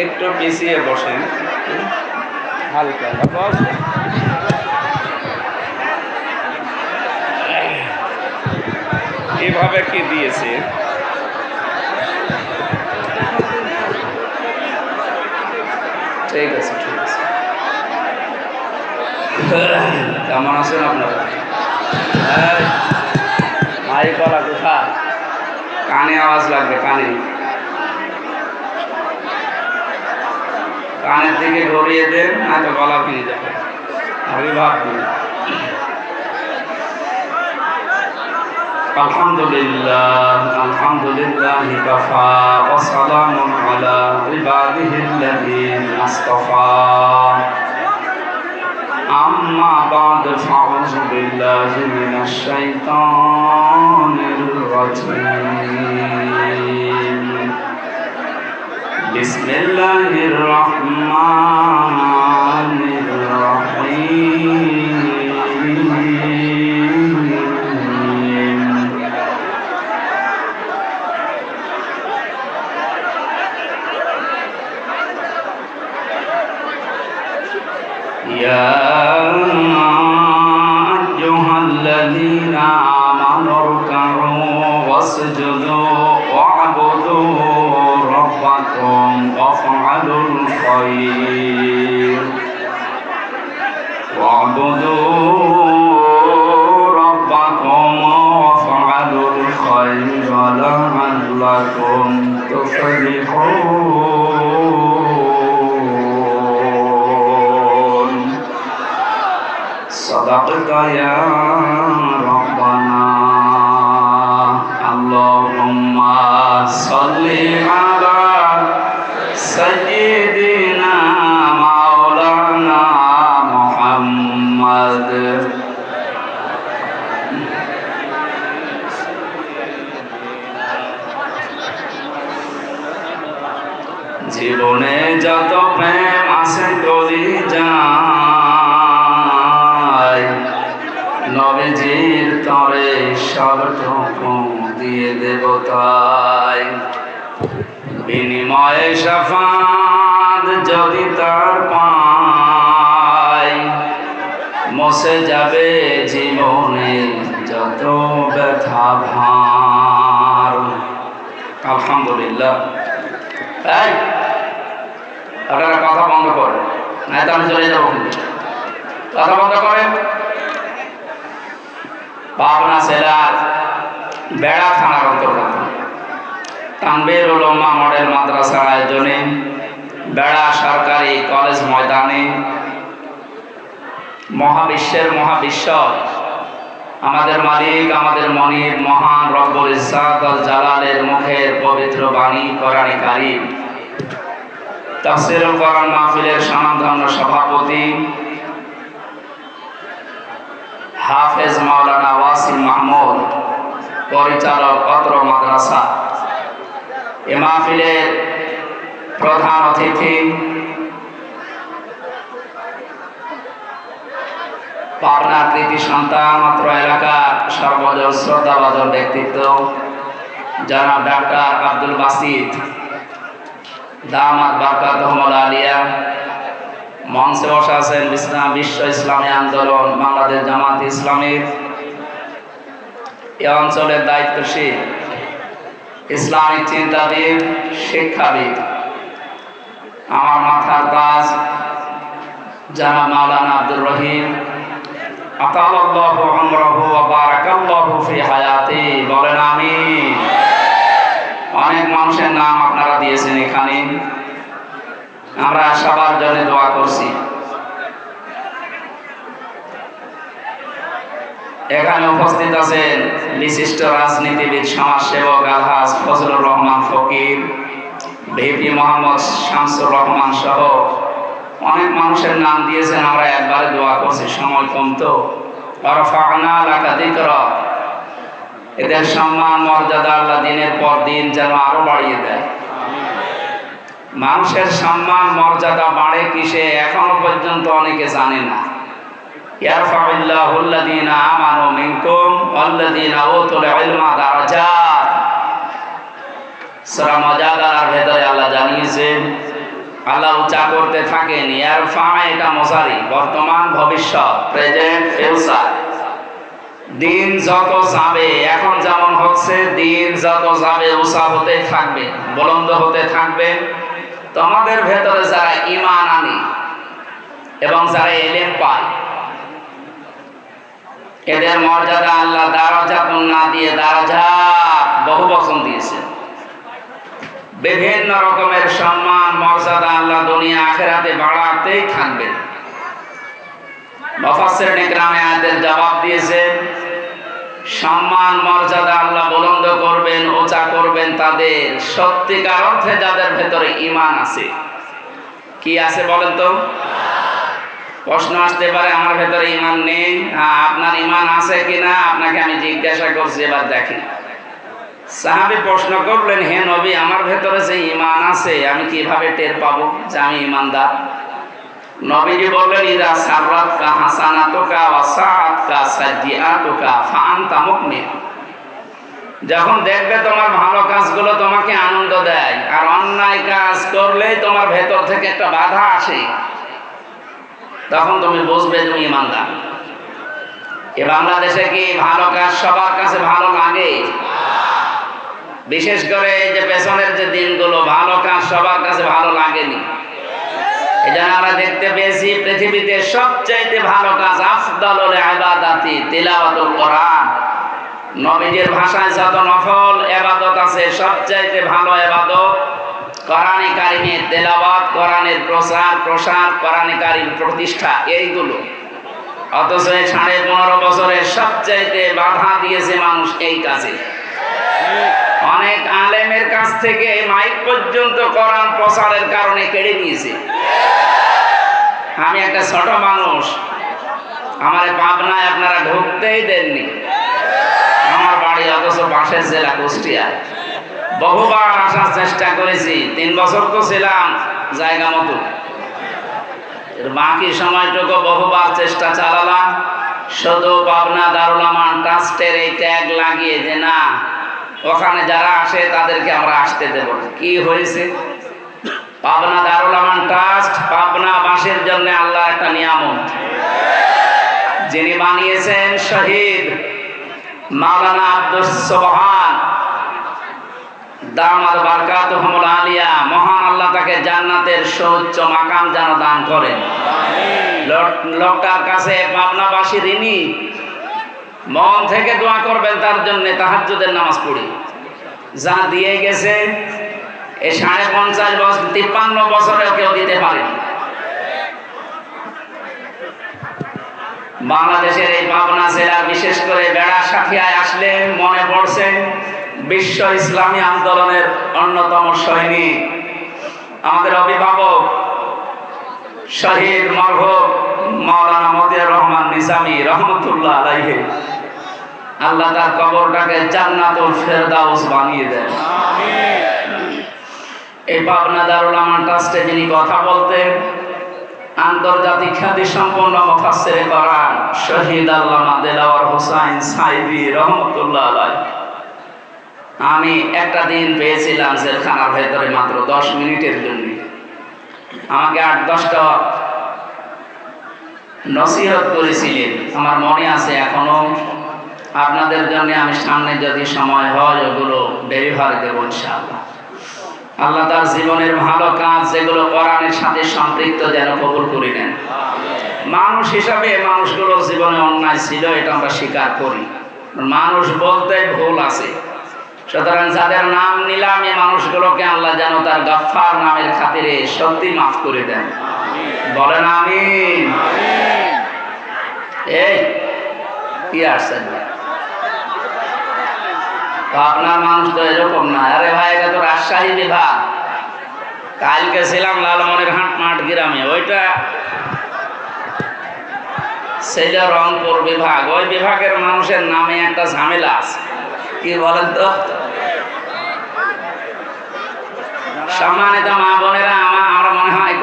একটু পিছিয়ে বসেন হালকা। এভাবে কি দিয়েছে? ঠিক আছে, ঠিক আছে। কেমন আছেন আপনারা? মাই কলা কোথায়? কানে আওয়াজ লাগবে, কানে, কানের দিকে ধরিয়ে দেন, হয়তো গলা ভেঙে যাবে। আমি ভাবছি আলহামদুলিল্লাহ, আলহামদুলিল্লাহ কাফা ওয়া সালামুন আলা ইবাদিহিল্লাযীনা ইসতাফা। আম্মা বা'দ ফাউযু বিল্লাহি মিনাশ শাইতানির রাজীম। বিসমিল্লাহির রহমানির রহিম। ইয়া আইয়ুহাল্লাযীনা আমানু রুকউ ওয়াসজুদু ওয়া'বুদু রাব্বাকুম ওয়াফআলুল খায়র ওয়া'বুদু রাব্বাকুম ওয়াফআলুল খায়র লা'আল্লাকুম তুফলিহুন। সাদাকতা ইয়া রাব্বানা। আল্লাহুম্মা সাল্লি আলা সাইয়্যিদিনা মাওলানা মুহাম্মদ। জীবনে যত প্রেম আছে কলিজায়, নবীজির তরে সবটুকু দিয়ে দেব তাই। বিনিময়ে শাফাত যদি তার পাই, মুছে যাবে জীবনে যত ব্যথা ভার। আলহামদুলিল্লাহ। তাই আপনারা কথা বন্ধ করেন, নাই তো আমি চলে যাবো। কিন্তু কথা বন্ধ করেন। পাবনা জেলার বেড়া থানার অন্তর্গত তানবীর উলামা মডেল মাদ্রাসার আয়োজনে বেড়া সরকারি কলেজ ময়দানে মহাবিশ্বের মহাবিশ্ব আমাদের মালিক, আমাদের মনিব, মহান রব্বুল ইজ্জাত ওয়াল জালালের মুখের পবিত্র বাণী কোরআনে কারীম তাফসীরুল কোরআন মাহফিলের স্বনামধন্য সভাপতি হাফেজ মাওলানা ওয়াসিম মাহমুদ, পরিচালক অত্র মাদ্রাসা, এ মাহফিলের প্রধান অতিথি পাবনার কৃতি সন্তান, অত্র এলাকার সর্বজন শ্রদ্ধাভাজন ব্যক্তিত্ব জনাব ডাক্তার আব্দুল বাসিত দামাত বারকাতুহুল আলিয়া। মঞ্চে বসে আছেন বিশ্ব ইসলামী আন্দোলন বাংলাদেশ জামাত ইসলামীর এ অঞ্চলের দায়িত্বশীল ইসলামিক চিন্তাবিদ, শিক্ষাবিদ, আমার মাথার তাজ জনাব মাওলানা আব্দুর রহিম আতালাল্লাহু উমরাহু ওয়া বারাকাল্লাহু ফি হায়াতি। বলেন আমিন। অনেক মানুষের নাম আপনারা দিয়েছেন এখানে, আমরা সবার জন্য দোয়া করছি। এখানে উপস্থিত আছেন বিশিষ্ট রাজনীতিবিদ, সমাজসেবক আলহাজ ফজলুর রহমান ফকির, ভিপি মোহাম্মদ শামসুর রহমান সহ অনেক মানুষের নাম দিয়েছেন, আমরা একবারে দোয়া করছি, সময় কম তো। ওয়ারফা'না লাকা যিকরাক। এদের সম্মান মর্যাদা আল্লাহ দিনের পর দিন যেন আরো বাড়িয়ে দেয়। মানুষের সম্মান মর্যাদা বাড়ে কিসে এখনো পর্যন্ত অনেকে জানে না। ইয়ারফাউল্লাহুল্লাযীনা আমানু মিনকুম ওয়াল্লাযীনা উতুল ইলমা দারাজাত। সূরা মুজাদালার ভেতরে আল্লাহ জানিয়েছেন আল্লাহ উঁচা করতে থাকেন। ইয়ারফা এটা মজারি, বর্তমান ভবিষ্যৎ, প্রেজেন্ট ফিউচার। দিন যত যাবে, এখন যেমন হচ্ছে, দিন যত যাবে উঁচা হতে থাকবে, বুলন্দ হতে থাকবে। তোমাদের ভেতরে যারা ঈমান আনে এবং যারা ইলম পায়, এদের মর্যাদা আল্লাহ দারাজাতুন না দিয়ে দারাজাত বহু বচন দিয়েছে। বিভিন্ন রকমের সম্মান মর্যাদা আল্লাহ দুনিয়া আখিরাতে বাড়াতেই থাকবেন। মুফাসসিরিন ইকরামে আয়াতের জবাব দিয়েছেন, সম্মান মর্যাদা আল্লাহ বুলন্দ করবেন, উঁচা করবেন তাদের সত্যিকার অর্থে যাদের ভেতরে ঈমান আছে। কি আছে বলেন তো? প্রশ্ন আসতে পারে, আমার ভেতরে ঈমান নেই। আপনার ঈমান আছে কিনা আপনাকে আমি জিজ্ঞাসা করছি, এবার দেখেন। সাহাবী প্রশ্ন করলেন, হে নবী, আমার ভেতরে যে ঈমান আছে আমি কিভাবে টের পাবো যে আমি ঈমানদার? নবীজি বললেন, ইযা সাররাতকা হাসানাতুকা ওয়া সাআতকা সাইয়্যাতুকা ফাআনতা মুমিন। যখন দেখবে তোমার ভালো কাজগুলো তোমাকে আনন্দ দেয়, আর অন্যায় কাজ করলেই তোমার ভেতর থেকে একটা বাধা আসে, তখন তুমি বুঝবে তুমি ঈমানদার। এ বাংলাদেশে কি ভালো কাজ সবার কাছে ভালো লাগে? বিশেষ করে এই যে পেছনের যে দিনগুলো, ভালো কাজ সবার কাছে ভালো লাগেনি। এটা আমরা দেখতে পেয়েছি পৃথিবীতে সবচাইতে ভালো কাজ আফদালুল ইবাদাতি তিলাওয়াতুল কোরআন। নবীজির ভাষায় যত নফল ইবাদত আছে, সবচাইতে ভালো ইবাদত কোরআনে কারিমের তেলাওয়াত, কোরআনের প্রচার প্রসার, কোরআনে কারিম প্রতিষ্ঠা, এইগুলো। অথচ 15.5 বছরের সবচাইতে বাধা দিয়েছে মানুষ এই কাজে। অনেক আলেমের কাছ থেকে মাইক পর্যন্ত কোরআন প্রচারের কারণে কেড়ে নিয়েছে। আমি একটা ছোট মানুষ, আমার পাবনায় আপনারা ঢুকতেই দেননি। আমার বাড়ি অথচ পাশের জেলা কুষ্টিয়া। বহুবার আসার চেষ্টা করেছি, 3 বছর তো ছিলাম জায়গা মতো। বাকি সময়টুকু বহুবার চেষ্টা চালালাম, শুধু পাবনা দারুল আমান ট্রাস্টের এই ট্যাগ লাগিয়ে যে না, ওখানে যারা আসে তাদেরকে আমরা আসতে দেব। কি হয়েছে? পাবনা দারুল আমান ট্রাস্ট পাবনাবাসীর জন্য আল্লাহ একটা নিয়ামত। যিনি বানিয়েছেন শহীদ মাওলানা আব্দুস সুবহান দামাত বারকাতুহুমুল আলিয়া, মহান আল্লাহ তাকে জান্নাতের সর্বোচ্চ মাকাম যেন দান করেন। লোকটার কাছে পাবনাবাসী ঋণী, মন থেকে দোয়া করবেন তার জন্য। তাহাজ্জুদের নামাজ পড়ি, যা দিয়ে গেছে এই 55 বছর 53 বছরেও কেউ দিতে পারেনি। বাংলাদেশের এই পাবনা জেলার বিশেষ করে বেড়া সাথিয়ায় আসলে মনে পড়ছে বিশ্ব ইসলামী আন্দোলনের অন্যতম সৈনিক, আমাদের অভিভাবক শহীদ মরহুম মাওলানা মতিয়ার রহমান নিজামী রহমতুল্লাহ আলাইহি। আল্লাহ তার কবরটাকে জান্নাতুল ফেরদাউস বানিয়ে দেন। এই পাবনা দারুল আমান ট্রাস্টে যিনি কথা বলতেন, আন্তর্জাতিক খ্যাতি সম্পন্ন মুফাসসিরে কোরআন শহীদ আল্লামা দেলাওয়ার হোসাইন সাইদি রহমতুল্লাহ আলাইহি। আমি একটা দিন পেয়েছিলাম জেলখানার ভেতরে মাত্র 10 মিনিটের জন্য। আমাকে 8-10টা নসিহত করেছিলেন, আমার মনে আছে এখনো। আপনাদের জন্য আমি সামনে যদি সময় হয় ওগুলো ডেলিভারি দেবো ইনশাআল্লাহ। আল্লাহ তার জীবনের ভালো কাজ যেগুলো কোরআনের সাথে সম্পৃক্ত যেন কবুল করে নেন। মানুষ হিসাবে মানুষগুলোর জীবনে অন্যায় ছিল, এটা আমরা স্বীকার করি। মানুষ বলতে ভুল আছে, সুতরাং যাদের নাম নিলাম এই মানুষগুলোকে আল্লাহ যেন তার গাফফার নামের খাতিরে সত্যি মাফ করে দেন। বলেন আমিন। এই কি আসছেন? আপনার মানুষ তো এরকম না। আরে ভাই, এটা তো রাজশাহী বিভাগ। কালকে ছিলাম লালমনিরহাট মাঠ গ্রামে, ওইটা ছিল রংপুর বিভাগ। ওই বিভাগের মানুষের নামে একটা ঝামেলা আছে। কি বলেন তো? সম্মানিত মা বোনেরা, আমরা মনে হয়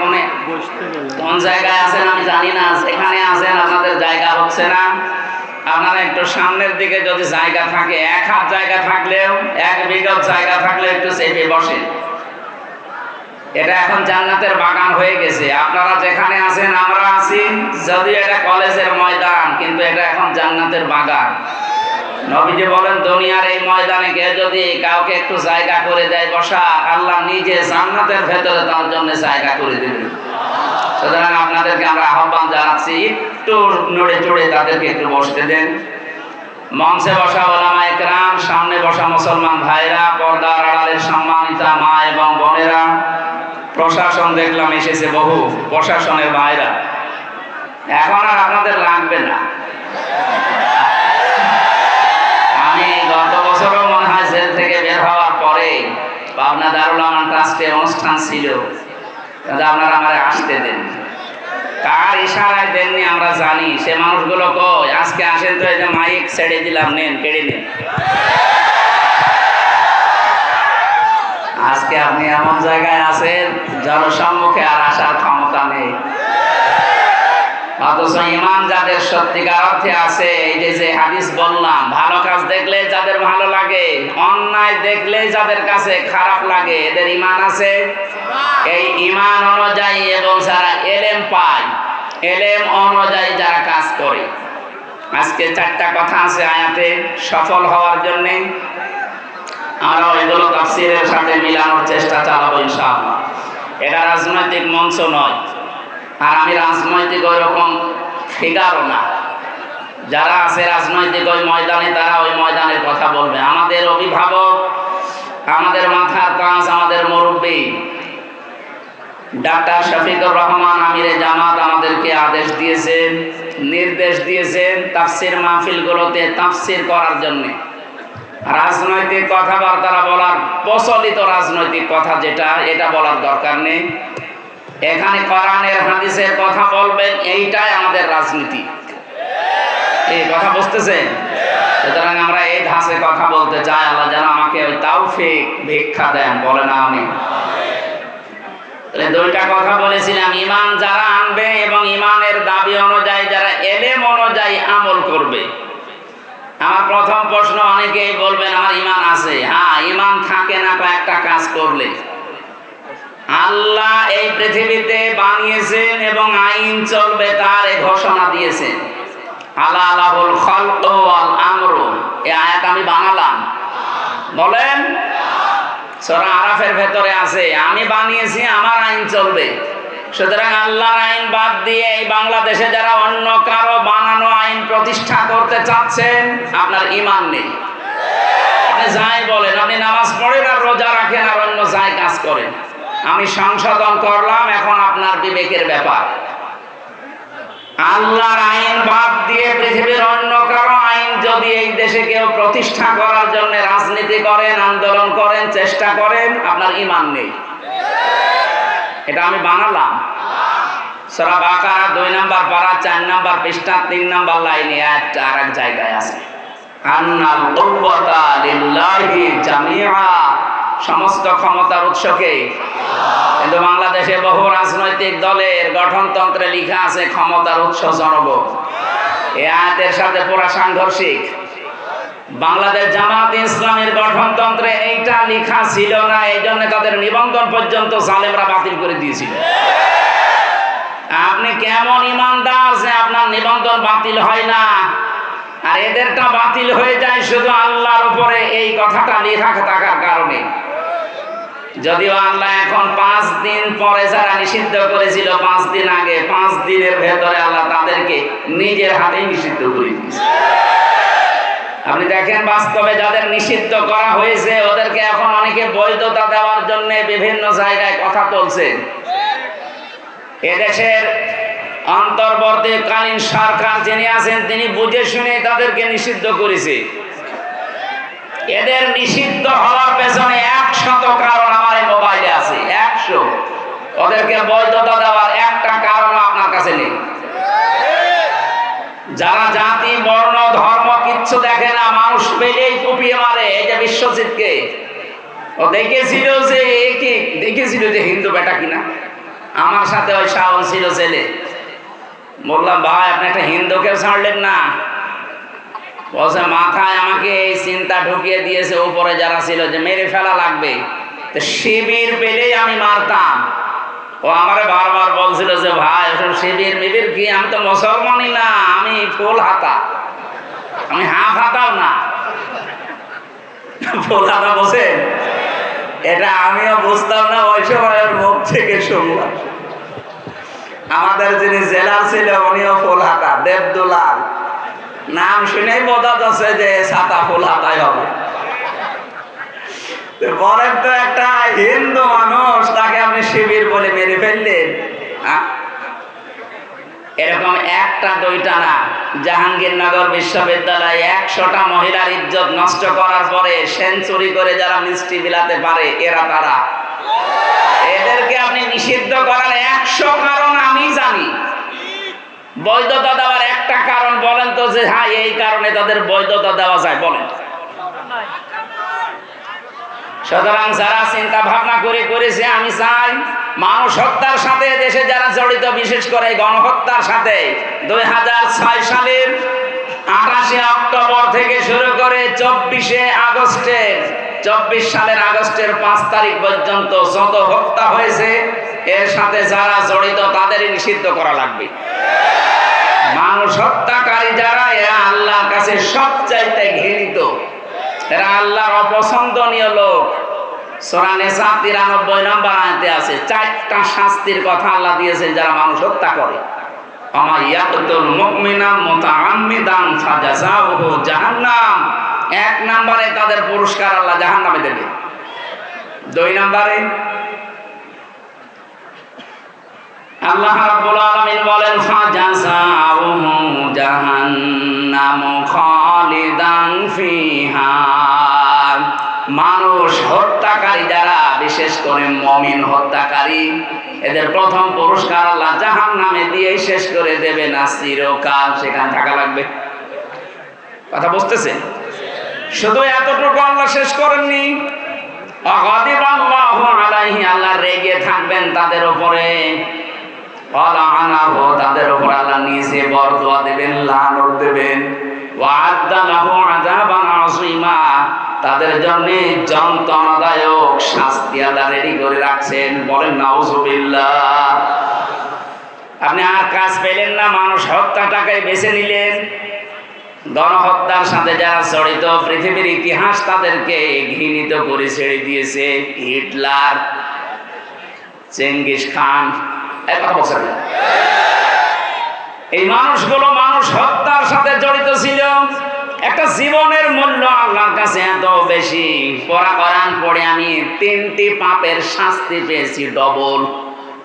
কোন জায়গায় আছেন আমি জানি না, সেখানে আছেন আপনাদের জায়গা হচ্ছে না। আপনারা একটু সামনের দিকে যদি জায়গা থাকে, 1 হাত জায়গা থাকলেও, 1 বিঘত জায়গা থাকলে একটু চেপে বসেন। এটা এখন জান্নাতের বাগান হয়ে গেছে। আপনারা যেখানে আছেন, আমরা আছি, যদিও এটা কলেজের ময়দান, কিন্তু এটা এখন জান্নাতের বাগান। নবীজি বলেন, দুনিয়ার এই ময়দানে কেউ যদি কাউকে একটু জায়গা করে দেয় বসা, আল্লাহ নিজে জান্নাতের ভেতরে তার জন্য জায়গা করে দেবেন। সুতরাং আপনাদেরকে আমরা আহ্বান জানাচ্ছি, একটু নড়ে চড়ে তাদেরকে একটু বসতে দেন। মঞ্চে বসা ওলামায়ে কেরাম, সামনে বসা মুসলমান ভাইরা, পর্দার আড়ালের সম্মানিতা মা এবং বোনেরা, প্রশাসন দেখলাম এসেছে বহু, প্রশাসনের ভাইরা, এখন আর আপনাদের লাগবে না। আমি গত বছরও মনে হয় জেল থেকে বের হওয়ার পরে পাবনা দারুল আমান ট্রাস্টে অনুষ্ঠান ছিল, আপনারা আমারে আসতে দেন। কার ইশারায় দেননি আমরা জানি, সে মানুষগুলো কই? আজকে আসেন তো, এই যে মাইক ছেড়ে দিলাম, নেন, কেড়ে নেন। আজকে আপনি এমন জায়গায় আছেন জনসম্মুখে আর আসার ক্ষমতা নেই, অথচ ইমান যাদের সত্যিকার অর্থে আছে, এই যে হাদিস বললাম, ভালো কাজ দেখলে যাদের ভালো লাগে, অন্যায় দেখলে যাদের কাছে খারাপ লাগে, এদের ইমান আছে। এই ইমান অনুযায়ী এবং যারা এলেম পায়, এলেম অনুযায়ী যারা কাজ করে। আজকে 4টা কথা আছে আয়াতে সফল হওয়ার জন্য, আমরা এগুলো তাফসীরের সাথে মিলানোর চেষ্টা চালাবো ইনশাআল্লাহ। এটা রাজনৈতিক মঞ্চ নয়, আর আমি রাজনৈতিক ওই রকম ফিগারও না। যারা আছে রাজনৈতিক ওই ময়দানে, তারা ওই ময়দানের কথা বলবে। আমাদের অভিভাবক, আমাদের মাথার তাজ, আমাদের মুরব্বী ডাক্তার শফিকুর রহমান আমিরে জামাত আমাদেরকে আদেশ দিয়েছেন, নির্দেশ দিয়েছেন তাফসীর মাহফিলগুলোতে তাফসীর করার জন্য। রাজনৈতিক কথাবার্তা বলার, প্রচলিত রাজনৈতিক কথা যেটা, এটা বলার দরকার নেই। এখানে কোরআনের হাদিসের কথা বলবেন, এইটাই আমাদের রাজনীতি। এই কথা বুঝতেছেন? সুতরাং আমরা এই ধাঁচে কথা বলতে চাই। আল্লাহ যেন আমাকে ওই তৌফিক ভিক্ষা দেন, বলেন আমিন। তাহলে 2টা কথা বলেছিলাম, ইমান যারা আনবে এবং ইমানের দাবি অনুযায়ী যারা এলেম অনুযায়ী আমল করবে। আমার প্রথম প্রশ্ন, অনেকেই বলবেন আমার ইমান আছে। হ্যাঁ, ইমান থাকে না কয়েকটা কাজ করলে। আল্লাহ এই পৃথিবীতে বানিয়েছেন এবং আইন চলবে তার এই ঘোষণা দিয়েছেন। আলা লাহুল খালকু ওয়াল আমরু, এই আয়াত আমি বানালাম, বলেন। সূরা আরাফের ভেতরে আছে, আমি বানিয়েছি, আমার আইন চলবে। সুতরাং আল্লাহর আইন বাদ দিয়ে এই বাংলাদেশে যারা অন্য কারো বানানো আইন প্রতিষ্ঠা করতে চাচ্ছেন, আপনার ইমান নেই। আপনি যাই বলেন, আপনি নামাজ পড়েন আর রোজা রাখেন আর অন্য যাই কাজ করেন, আমি সংশোধন করলাম, এখন আপনার বিবেকের ব্যাপার। আল্লাহর আইন বাদ দিয়ে পৃথিবীর অন্য কারো আইন যদি এই দেশে কেউ প্রতিষ্ঠা করার জন্য রাজনীতি করেন, আন্দোলন করেন, চেষ্টা করেন, আপনার ইমান নেই। এটা আমি বানালাম। সূরা বাকারা 2 নম্বর পারা 4 নম্বর পৃষ্ঠা 3 নম্বর লাইনে আয়াতটা আরেক জায়গায় আছে, আন্নাল কুওয়াতা লিল্লাহি জামিআ, সমস্ত ক্ষমতার উৎসকে। কিন্তু বাংলাদেশে বহু রাজনৈতিক দলের গঠনতন্ত্রে লেখা আছে ক্ষমতার উৎস জনগণ। এই আয়াতের সাথে পুরা সাংঘর্ষিক। বাংলাদেশ জামাত ইসলামের গঠনতন্ত্রে এইটা লেখা ছিল না, এই জন্য তাদের নিবন্ধন পর্যন্ত জালেমরা বাতিল করে দিয়েছিল। আপনি কেমন ইমানদার যে আপনার নিবন্ধন বাতিল হয় না, আর এদেরটা বাতিল হয়ে যায় শুধু আল্লাহর উপরে এই কথাটা লেখা থাকার কারণে। যদিও আল্লাহ এখন 5 দিন পরে যারা নিষিদ্ধ করেছিল 5 দিন আগে, 5 দিনের ভেতরে আল্লাহ তাদেরকে নিজের হাতেই নিষিদ্ধ করে দিয়েছে। আপনি দেখেন, বাস্তবে যাদের নিষিদ্ধ করা হয়েছে ওদেরকে এখন অনেকে বৈধতা দেওয়ার জন্য বিভিন্ন জায়গায় কথা তুলছে। এদেশের অন্তর্বর্তীকালীন সরকার যিনি আছেন তিনি বুঝে শুনে তাদেরকে নিষিদ্ধ করেছে। এদের নিষিদ্ধ হওয়ার পেছনে 100 কারণ আমার এই মোবাইলে আছে, 100। ওদেরকে বৈধতা দেওয়ার একটা কারণ আপনার কাছে নেই। যারা জাতি, বর্ণ, ধর্ম কিচ্ছু দেখে না, মানুষ পেলেই কুপিয়ে মারে। এই যে বিশ্বজিৎকে, ও দেখেছিল যে হিন্দু বেটা কিনা। আমার সাথে ওই শাওন ছিল ছেলে, বললাম ভাই আপনি একটা হিন্দুকে ছাড়লেন না। বলছে মাথায় আমাকে এই চিন্তা ঢুকিয়ে দিয়েছে উপরে যারা ছিল যে মেরে ফেলা লাগবে। তো শিবির পেলেই আমি মারতাম। ও আমারে বারবার বলছিল যে ভাই ওসব শিবির মিবির কি, আমি তো মুসলমানই না, আমি ফুল হাতা, আমি হাফ হাতাও না। ফুল হাতা বসেন, এটা আমিও বুঝতাম না, ওই সময় ওর মুখ থেকে শুনলাম। আমাদের যিনি জেলা ছিল উনিও ফুল হাতা, দেবদুলাল, নাম শুনেই বোঝা যাচ্ছে যে ছাতা ফুল হাতাই হবে। বলেন তো একটা হিন্দু মানুষ, তাকে আপনি শিবির বলে মেরে ফেললেন। এরকম একটা দুইটা না, জাহাঙ্গীরনগর বিশ্ববিদ্যালয়ে 100টা মহিলার ইজ্জত নষ্ট করার পরে সেঞ্চুরি করে যারা মিষ্টি বিলাতে পারে এরা তারা। এদেরকে আপনি নিষিদ্ধ করার 100 কারণ আমি জানি। বৈধতা দেওয়ার একটা কারণ বলেন তো, যে হ্যাঁ এই কারণে তাদের বৈধতা দেওয়া যায়, বলেন। সুতরাং যারা চিন্তা ভাবনা করেছে, আমি চাই মানুষ হত্যার সাথে দেশে যারা জড়িত, বিশেষ করে গণহত্যার সাথে 2006 সালের 28 অক্টোবর থেকে শুরু করে 24 সালের আগস্টের 5 তারিখ পর্যন্ত যত হত্যা হয়েছে, এর সাথে যারা জড়িত তাদেরই নিষিদ্ধ করা লাগবে। মানুষ হত্যাকারী যারা, এরা আল্লাহর কাছে সবচাইতে ঘৃণিত, এরা আল্লাহর অপছন্দনীয় লোক। সূরা নিসা 93 নম্বর আয়াতে আছে 4টা শাস্তির কথা আল্লাহ দিয়েছেন যারা মানুষ হত্যা করে। আমা ইয়াকতুল মুমিনা মুতাআম্মিদান ফাজাযাউহু জাহান্নাম। 1 নম্বরে তাদের পুরস্কার আল্লাহ জাহান্নামে দেবে। 2 নম্বরে আল্লাহ রাব্বুল আলামিন বলেন ফাজাযাউহু জাহান্নামু খালিদান ফিহা। মানুষ হত্যাকারী যারা, বিশেষ করে মুমিন হত্যাকারী, এদের প্রথম পুরস্কার আল্লাহ জাহান্নামে দিয়ে শেষ করে দেবে না, চিরকাল সেখানে থাকা লাগবে। কথা বুঝতেছেন? শুধু এতটুকু আল্লাহ শেষ করেননি, আগাদিবাল্লাহু আলাইহি, আল্লাহ রেগে থাকবেন তাদের উপরে, ওয়ালানাহু, তাদের উপর আল্লাহ নিজে বরদোয়া দেবেন, লানত দেবেন, ওয়া'আদ্দা লাহু আযাবান আযীমা, তাদের জন্য যন্ত্রণাদায়ক শাস্তি আল্লাহ রেডি করে রাখছেন। বলেন নাউজুবিল্লাহ। আপনি আর কাজ পেলেন না, মানুষ হত্যাটাকে বেছে নিলেন। গণহত্যার সাথে যারা জড়িত, পৃথিবীর ইতিহাস তাদেরকে ঘৃণিত করে ছেড়ে দিয়েছে। হিটলার, চেঙ্গিস খান, এই কথা বলছেন। এই মানুষগুলো মানুষ হত্যার সাথে জড়িত ছিল। একটা জীবনের মূল্য আল্লাহর কাছে এত বেশি। কোরআন পড়ে আমি 3টি পাপের শাস্তি পেয়েছি ডবল।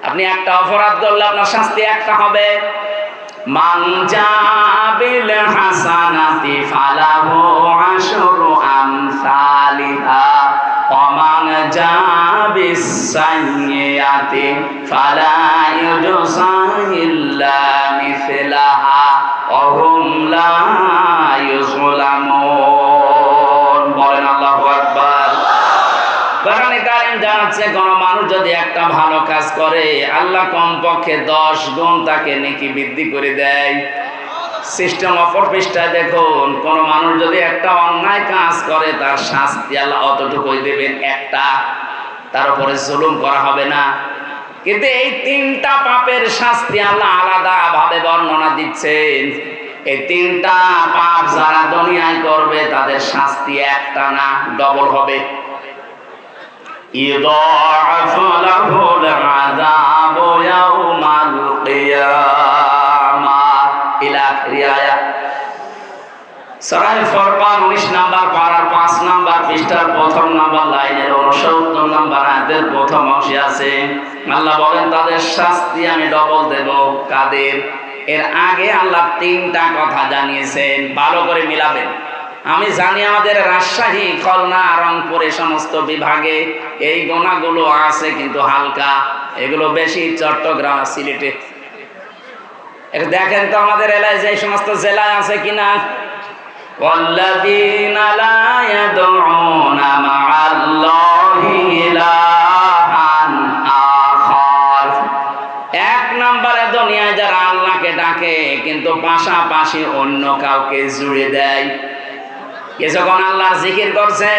আপনি একটা অপরাধ করলে আপনার শাস্তি একটা হবে। মান জাবিল হাসানাতি ফালাহু আশরু আমসালিহা ওয়া মান জাবিস সাইয়্যাতি ফালা ইউজসা ইল্লা মিসলাহা ওয়া হুম লা ইউযলামুন। বলেন আল্লাহু আকবার। কোরআনে কারীম জানাচ্ছে, কোন মানুষ যদি একটা ভালো কাজ করে, আল্লাহ কমপক্ষে 10 গুণ তাকে নেকি বৃদ্ধি করে দেয়। সিস্টেম অপর পৃষ্ঠায় দেখুন, কোন মানুষ যদি একটা অন্যায় কাজ করে, তার শাস্তি আল্লাহ অতটুকুই দেবেন, একটা, তার উপরে জুলুম করা হবে না। কিন্তু এই 3টা পাপের শাস্তি আল্লাহ আলাদা ভাবে বর্ণনা দিচ্ছেন। এই 3টা পাপ যারা দুনিয়ায় করবে, তাদের শাস্তি একটা না, ডবল হবে। ইদাআফু লাহুল আযাবু ইয়াউমাল কিয়ামাহ ইলা আখির আয়াত। সূরা ফুরকান 19 নম্বর পারার 5 নম্বর পৃষ্ঠার 1ম নম্বর লাইনের 69 নম্বর আয়াতের প্রথম অংশে আছে, আল্লাহ বলেন তাদের শাস্তি আমি ডবল দেব। কাদের? এর আগে আল্লাহ 3টা কথা জানিয়েছেন, ভালো করে মিলাবেন। আমি জানি আমাদের রাজশাহী, খুলনা, রংপুরে সমস্ত বিভাগে এই গুণাগুলো আছে, কিন্তু হালকা, এগুলো বেশি চট্টগ্রাম, সিলেটে। এটা দেখেন তো আমাদের এলাকায় যে সমস্ত জেলায় আছে কিনা। ওয়াল্লাযীনা লা ইয়াদউনা মা'আল্লাহি ইলাহান আখার। 1 নম্বরে দুনিয়ায় যারা আল্লাহকে ডাকে, কিন্তু পাশাপাশি অন্য কাউকে জুড়ে দেয়। যখন আল্লাহর জিকির করছে,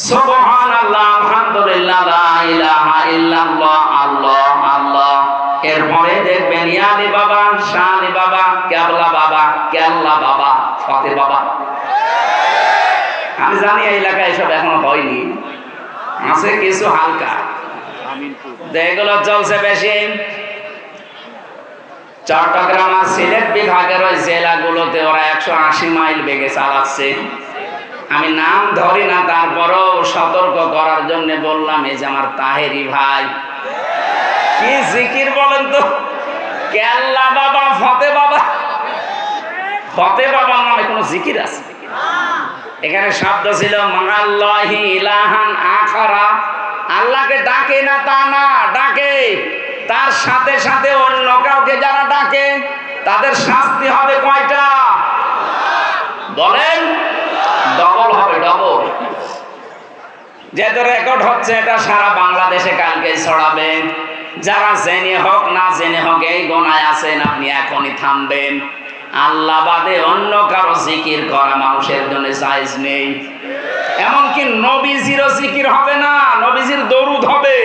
সুবহানাল্লাহ, আলহামদুলিল্লাহ, লা ইলাহা ইল্লাল্লাহ, আল্লাহ আল্লাহ। এরপরে দেখবেন ইয়া আলী বাবা, শাহ আলী বাবা, কেবলা বাবা, কেল্লা বাবা, ফতে বাবা। আমি জানি এই এলাকায় এসব এখনো হয়নি, আছে কিছু হালকা, এগুলো চলছে বেশি। চট্টগ্রাম আর সিলেট বিভাগের ওই জেলাগুলোতে ওরা 180 মাইল বেগে চালাচ্ছে। আমি নাম ধরি না, তারপরও সতর্ক করার জন্য বললাম। এই যে আমার তাহেরি ভাই, কি জিকির বলেন তো, কেল্লা বাবা, ফতে বাবা। ফতে বাবা নামে কোনো জিকির আছে? এখানে শব্দ ছিল মাআল্লাহি ইলাহান আখারা, আল্লাহকে ডাকে না তা না, ডাকে তার সাথে সাথে অন্য কাউকে যারা ডাকে তাদের শাস্তি হবে কয়টা বলেন? ডবল হবে, ডবল। যেহেতু রেকর্ড হচ্ছে, এটা সারা বাংলাদেশে কালকে ছড়াবেন। যারা জেনে হোক না জেনে হোক এই গোনায় আছেন, আপনি এখনই থামবেন। আল্লাহ বাদে অন্য কারো জিকির করা মানুষের জন্য জায়েজ নেই। এমনকি নবীজিরও জিকির হবে না, নবীজির দরুদ হবে।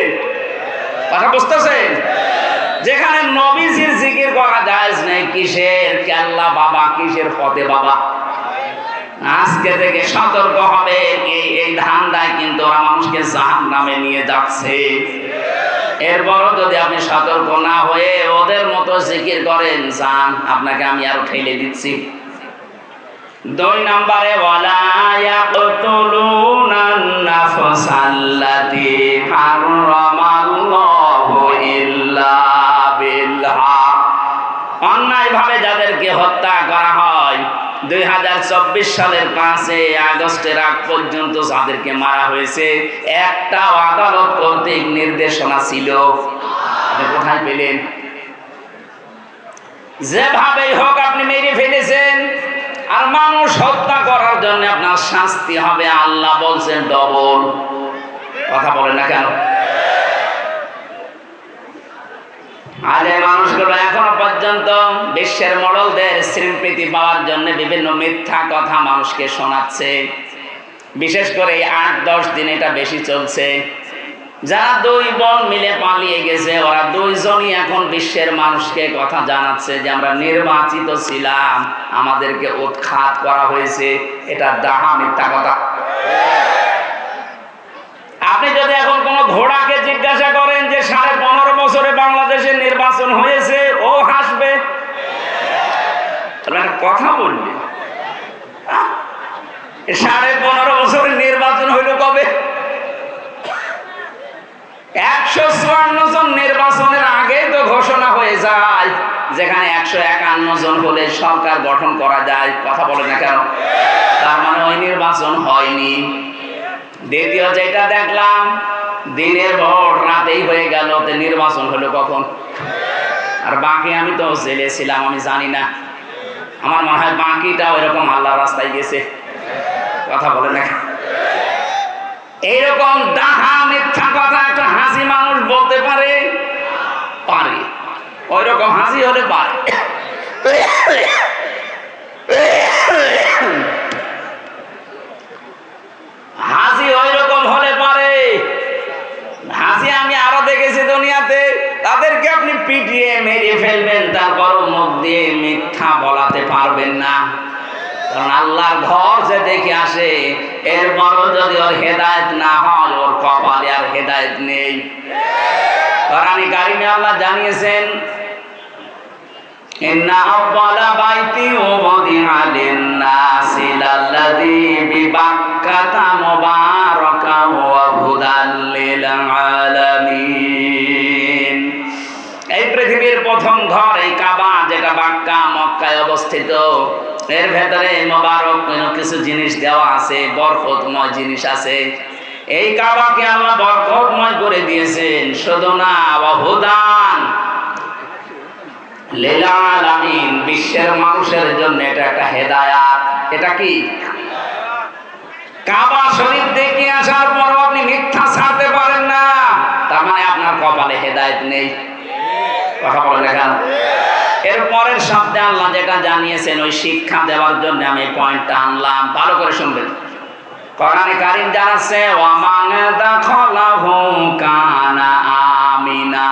কথা বুঝতেছেন? যেখানে নবীজির জিকির করা জায়েজ নেই, কিসের কেল্লা বাবা, কিসের ফতে বাবা? আজকে থেকে সতর্ক হবে। এই ধান্দায় কিন্তু ওরা মানুষকে জাহান্নামে নিয়ে যাচ্ছে। এরপরও যদি আপনি সতর্ক না হয়ে ওদের মতো জিকির করেন, যান, আপনাকে আমি আরো ঠেলে দিচ্ছি। 2 নম্বরে ওয়ালা ইয়াকতুলুনান নাফসাল্লাতী হারামাল্লাহু ইল্লা বিল হক। অন্যায়ভাবে যাদেরকে হত্যা করা হয়, 2024 সালের 5 আগস্টের আগ পর্যন্ত যাদেরকে মারা হয়েছে, একটাও আদালত কর্তৃক নির্দেশনা ছিল। আপনি কোথায় পেলেন? যেভাবেই হোক আপনি মেরে ফেলেছেন, আর মানুষ হত্যা করার জন্য আপনার শাস্তি হবে। আল্লাহ বলছেন ডবল। কথা বলেন না কেন? আর এই মানুষগুলো এখনো পর্যন্ত বিশ্বের মডেলদের স্বীকৃতি পাওয়ার জন্য বিভিন্ন মিথ্যা কথা মানুষকে শোনাচ্ছে। বিশেষ করে 8-10 দিন এটা বেশি চলছে। যারা 2 বোন মিলে পালিয়ে গেছে, ওরা 2 জনই এখন বিশ্বের মানুষকে কথা জানাচ্ছে যে আমরা নির্বাচিত ছিলাম, আমাদেরকে উৎখাত করা হয়েছে। এটা ডাহা মিথ্যা কথা। আপনি যদি এখন কোন ঘোড়াকে জিজ্ঞাসা করেন যে 15.5 বছরে বাংলাদেশে নির্বাচন হয়েছে, ও হাসবে। কথা বলবে 15.5 বছরে নির্বাচন হইল কবে? 154 জন নির্বাচনের আগে তো ঘোষণা হয়ে যায়, যেখানে 151 জন হলে সরকার গঠন করা যায়। কথা বলে না কেন? তার মানে ওই নির্বাচন হয়নি। দ্বিতীয় যেটা দেখলাম, দিনের ভোট রাতেই হয়ে গেল, নির্বাচন হলো কখন? আর বাকি আমি তো জেলে ছিলাম, আমি জানি না। আমার মনে হয় বাকিটাও এরকম আল্লাহর রাস্তায় গেছে। কথা বলে না? এইরকম ডাহা মিথ্যা কথা একটা হাসি মানুষ বলতে পারে? পারে। ওই রকম হাসি হলে পারে। হাসি ওই রকম হলে পারে। হাসি আমি আরো দেখেছি দুনিয়াতে, তাদেরকে আপনি পিটিয়ে মেরে ফেলবেন, তারপর মুখ দিয়ে মিথ্যা বলাতে পারবেন না। কারণ আল্লাহর ঘর যে দেখে আসে, এরপরও যদি ওর হেদায়েত না হয়, ওর কপালে আর হেদায়েত নেই। কোরআনে কারিমে আল্লাহ জানিয়েছেন, ইন্না আউয়ালা বাইতি উযিআ লিন-নাসি লাল্লাযী বিবাক্কাতা মুবারাকান ওয়া হুদাল লিল আলামিন। এই পৃথিবীর প্রথম ঘর এই কাবা, যেটা বাক্কা মক্কায় অবস্থিত। এর ভেতরে মোবারক কিছু জিনিস দেওয়া আছে, বরকতময় জিনিস আছে। এই কাবাকে আল্লাহ বরকতময় করে দিয়েছেন। শুধু না, ওয়া হুদান লিল আলামিন, বিশ্বের মানুষের জন্য এটা একটা হেদায়াত। এটা কি? কাবা শরীফ দেখে আসার পরও আপনি মিথ্যা ছাড়তে পারেন না, তার মানে আপনার কপালে হেদায়েত নেই। কথা বলেন এখন। এর পরের শব্দে আল্লাহ যেটা জানিয়েছেন, ওই শিক্ষা দেওয়ার জন্য আমি পয়েন্টটা আনলাম, ভালো করে শুনবেন। কোরআনে কারীম জানাচ্ছে ওয়া মান দাখালাহু কানা আমিনা।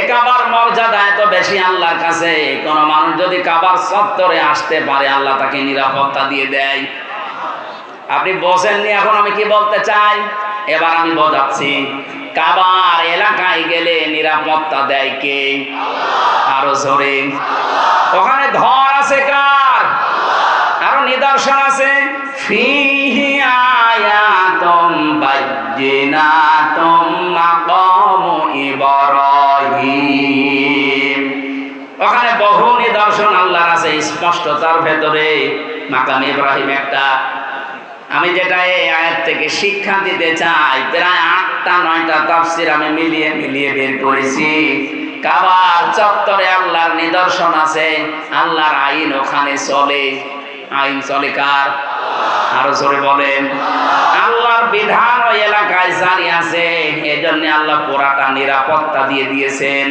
এ কাবার মর্যাদা এত বেশি আল্লাহর কাছে, কোন মানুষ যদি কাবার চত্বরে আসতে পারে আল্লাহ তাকে নিরাপত্তা দিয়ে দেয়। আপনি বোঝেননি এখন আমি কি বলতে চাই, এবার আমি বোঝাচ্ছি। কাবার এলাকায় গেলে নিরাপত্তা দেয় কে? আরো জোরে। ওখানে ঘর আছে কার? আরো নিদর্শন আছে। ফিহি আয়াতুম বায়্যিনাতুম মাকামু ইব্রাহিম। ওখানে বহু নিদর্শন আল্লাহর আছে স্পষ্ট, তার ভেতরে মাকাম ইব্রাহিম একটা। আমি যেটা এই আয়াত থেকে শিক্ষা দিতে চাই, প্রায় 8টা-9টা তাফসীর আমি মিলিয়ে বের করেছি। কাবার চত্বরে আল্লাহর নিদর্শন আছে, আল্লাহর আইন ওখানে চলে। আইন চলে কার? আরো জোরে বলেন। আল্লাহর বিধান ওই এলাকায় জারি আছে, এজন্য আল্লাহ পুরাটা নিরাপত্তা দিয়ে দিয়েছেন।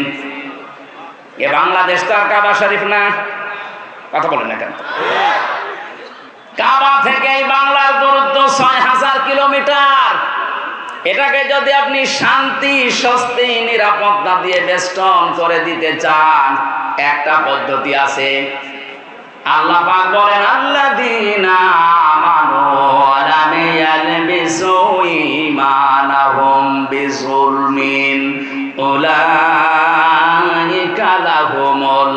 এ বাংলাদেশ তো আর কাবা শরীফ না, কথা বলেন না কেন? কাবা থেকে এই বাংলার দূরত্ব 6000 কিলোমিটার। এটাকে যদি আপনি শান্তি, স্বস্তি, নিরাপত্তা দিয়ে বেষ্টন করে দিতে চান, একটা পদ্ধতি আছে। আল্লাহ পাক বলেন আল্লাযীনা আমানু ওয়া লাম ইয়ালবিসু ঈমানাহুম বিযুলমিন উলাইকা লাহুমুল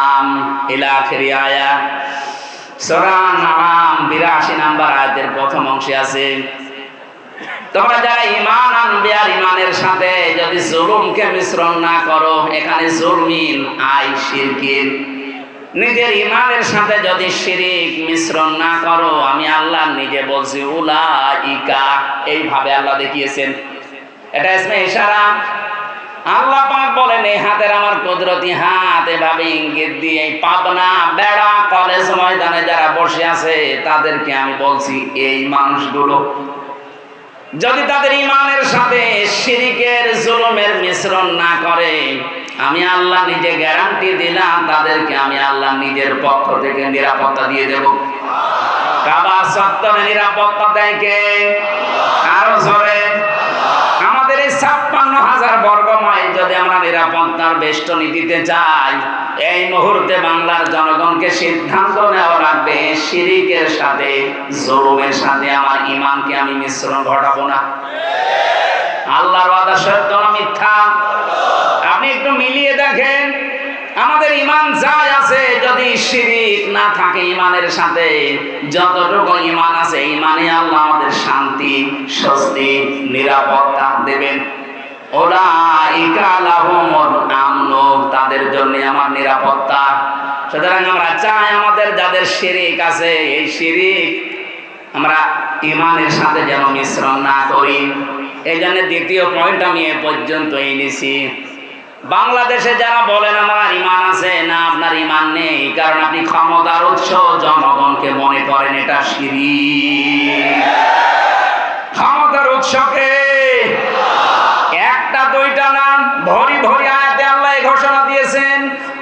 আমন ইলা আখির আয়াত। সূরা আন-নাম 82 নম্বর আয়াতের প্রথম অংশে আছে, তোমরা যারা ঈমান আনবে আর ঈমানের সাথে যদি জুলুমকে মিশ্রণ না করো, এখানে জুলমিন আই শিরকিন, নিজের ঈমানের সাথে যদি শিরিক মিশ্রণ না করো, আমি আল্লাহ নিজে বলছি উলাইকা, এইভাবে আল্লাহ দেখিয়েছেন। এটা ইসমে ইশারা। আল্লাহ পাক বলেন এই হাতের আমার কুদরতি হাত, এভাবে ইঙ্গিত দিয়ে এই পাবনা বেড়া কলেজ ময়দানে যারা বসে আছে তাদেরকে আমি বলছি, এই মানুষগুলো যদি তাদের ঈমানের সাথে শিরিকের জুলুমের মিশ্রণ না করে, আমি আল্লাহ নিজে গ্যারান্টি দিলাম তাদেরকে আমি আল্লাহ নিজের পক্ষ থেকে নিরাপত্তা দিয়ে দেব। কাবা চত্বরে নিরাপত্তা দেয় কে? আরো জোরে। আমাদের এই 56,000 বর্গ মাইল যদি আমরা নিরাপত্তার বেষ্টনী দিতে চাই, এই মুহূর্তে বাংলার জনগণকে সিদ্ধান্ত নেওয়া লাগবে, শিরিকের সাথে জুলুমের সাথে আমার ঈমানকে আমি মিশ্রণ ঘটাবো না। আল্লাহর ওয়াদা সত্য না মিথ্যা? আপনি একটু মিলিয়ে দেখেন, আমাদের ঈমান যাই আছে, যদি শিরিক না থাকে ঈমানের সাথে, যতটুকু ঈমান আছে ঈমানে আল্লাহ আমাদের শান্তি, স্বস্তি, নিরাপত্তা দেবেন। উলাইকা লাহুমুল আমন, তাদের জন্য আমার নিরাপত্তা। সুতরাং আমরা চাই আমাদের যাদের শিরিক আছে, এই শিরিক আমরা ঈমানের সাথে যেন মিশ্রণ না করি। এই জন্য দ্বিতীয় পয়েন্ট আমি এ পর্যন্ত এনেছি। বাংলাদেশে যারা বলেন আমার ঈমান আছে, না আপনার ঈমান নেই, কারণ আপনি ক্ষমতার উৎস জনগণকে মনে করেন এটা শিরিক। ক্ষমতার উৎসকে একটা দুইটা না, ভরি ভরি আয়াতে আল্লাহ এই ঘোষণা দিয়েছেন,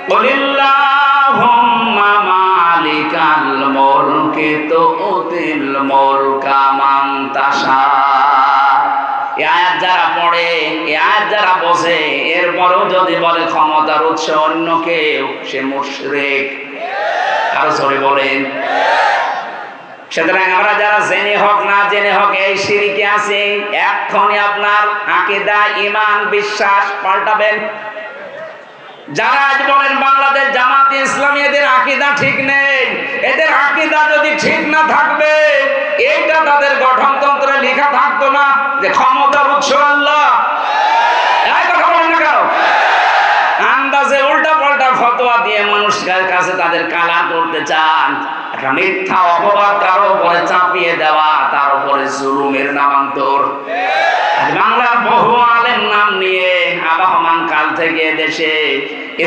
কুলিল্লাহুম্মা মালিকাল মুলকি তুতিল মুলকা মান তাশা। এই আয়াত যারা পড়ে, এই আয়াত যারা বোঝে, এরপরেও যদি বলে ক্ষমতার উৎস অন্য কেউ, সে মুশরিক। আরো জোরে বলেন। সুতরাং আমরা যারা জেনে হোক না জেনে হোক এই শিরিকে আছে, এখনই আপনার আকীদা, ঈমান, বিশ্বাস পাল্টাবেন। যারা আজ বলেন বাংলাদেশ জামাতে ইসলামী এদের আকীদা ঠিক নেই, এদের আকীদা যদি ঠিক না থাকবে, এইটা তাদের গঠনতন্ত্রে লেখা থাকতো না যে ক্ষমতার উৎস আল্লাহ। এই কথা বলেন না কেন? আন্দাজে উল্টা পাল্টা ফতোয়া দিয়ে মানুষের কাছে তাদের কালা করতে চান। একটা মিথ্যা অপবাদ কারো উপরে চাপিয়ে দেওয়া, তার উপরে জুলুমের নামান্তর। বাংলার বহু আলেম নাম নিয়ে আবহমান কাল থেকে দেশে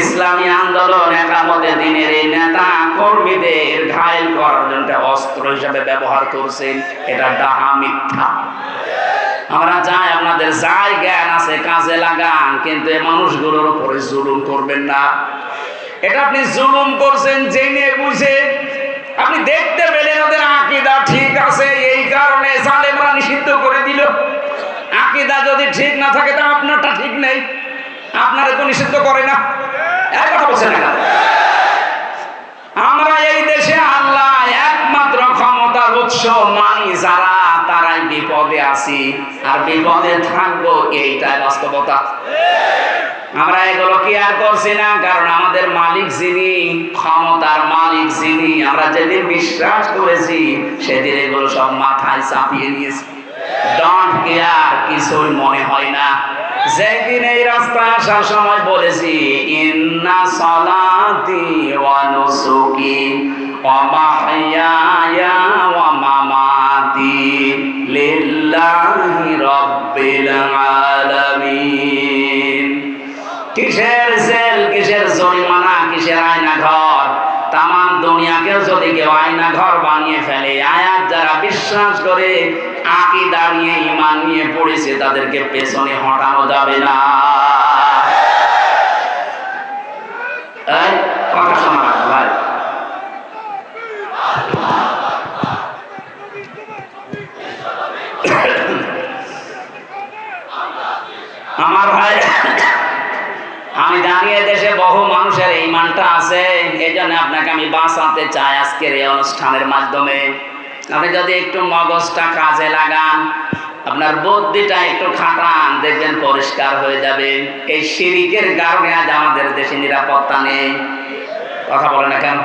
ইসলামী আন্দোলন, একামতে দ্বীনের এই নেতা কর্মীদের ঘায়েল করার জন্য অস্ত্র হিসেবে ব্যবহার করছেন। এটা ডাহা, মিথ্যা। আমরা চাই আপনাদের যাই জ্ঞান আছে কাজে লাগান, কিন্তু এই মানুষগুলোর উপরে জুলুম করবেন না। এটা আপনি জুলুম করছেন জেনে বুঝে, আপনি দেখতে পেলেন ওদের আকীদা ঠিক আছে, এই কারণে জালেমরা নিষিদ্ধ করে দিল। আকীদা যদি ঠিক না থাকে তা আপনারটা ঠিক নেই, আপনারা তো নিষিদ্ধ করে না। এক কথা বলছেন না। আমরা এই দেশে আল্লাহ একমাত্র ক্ষমতার উৎস মানি যারা, তারাই বিপদে আছি আর বিপদে থাকবো, এইটাই বাস্তবতা। আমরা এগুলো কি আর করছি না, কারণ আমাদের মালিক যিনি, ক্ষমতার মালিক যিনি, আমরা যেদিন বিশ্বাস করেছি সেদিন এগুলো সব মাথায় চাপিয়ে নিয়েছি। ডোন্ট কেয়ার, কিছুই মনে হয় না। যেদিন এই রাস্তায় আসার সময় বলেছি ইন্না সালাতি ওয়া নুসুকি ওয়া মাহইয়ায়া ওয়া মামাতি লিল্লাহি রাব্বিল আলামিন। কিসের জেল, কিসের জরিমানা, কিসের আয়না ঘর? তাম দুনিয়াকেও যদি কেউ আয়না ঘর বানিয়ে ফেলে, আয়াত যারা বিশ্বাস করে আকীদা নিয়ে ঈমান নিয়ে পড়েছে তাদেরকে পেছনে হটানো যাবে না। এই কথা শোনা ভাই, আমার ভাই, আমি জানি দেশে বহু মানুষের ঈমানটা আছে, এই জন্য আপনাকে আমি বাঁচাতে চাই আজকের এই অনুষ্ঠানের মাধ্যমে। আপনি যদি একটু মগজটা কাজে লাগান, আপনার বুদ্ধিটা একটু খাটান, দেখবেন পরিষ্কার হয়ে যাবে। এই শিরিকের কারণে আজ আমাদের দেশে নিরাপত্তা নেই। কথা বলে না কেন?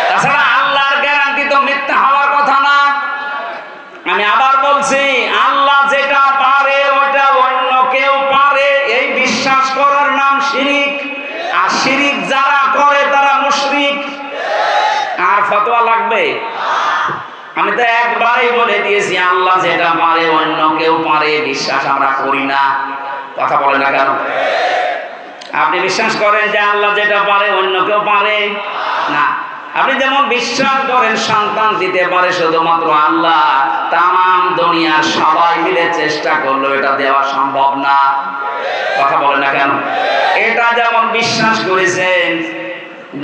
তাছাড়া আল্লাহর গ্যারান্টি তো মিথ্যা হওয়ার কথা না। আমি আবার বলছি, আল্লাহ যেটা পারে ওটা অন্য কেউ পারে, এই বিশ্বাস করার নাম শিরিক। আর শিরিক যারা করে তারা মুশরিক। আর ফতোয়া লাগবে? আমি তো একবারই বলে দিয়েছি, আল্লাহ যেটা পারে অন্য কেউ পারে, বিশ্বাস আমরা করি না। কথা বলে না কেন? আপনি বিশ্বাস করেন যে আল্লাহ যেটা পারে অন্য কেউ পারে না? আপনি যেমন বিশ্বাস করেন সন্তান দিতে পারে শুধুমাত্র আল্লাহ, তাম দুনিয়ার সবাই মিলে চেষ্টা করলো এটা দেওয়া সম্ভব না। কথা বলে না কেন? এটা যেমন বিশ্বাস করেছেন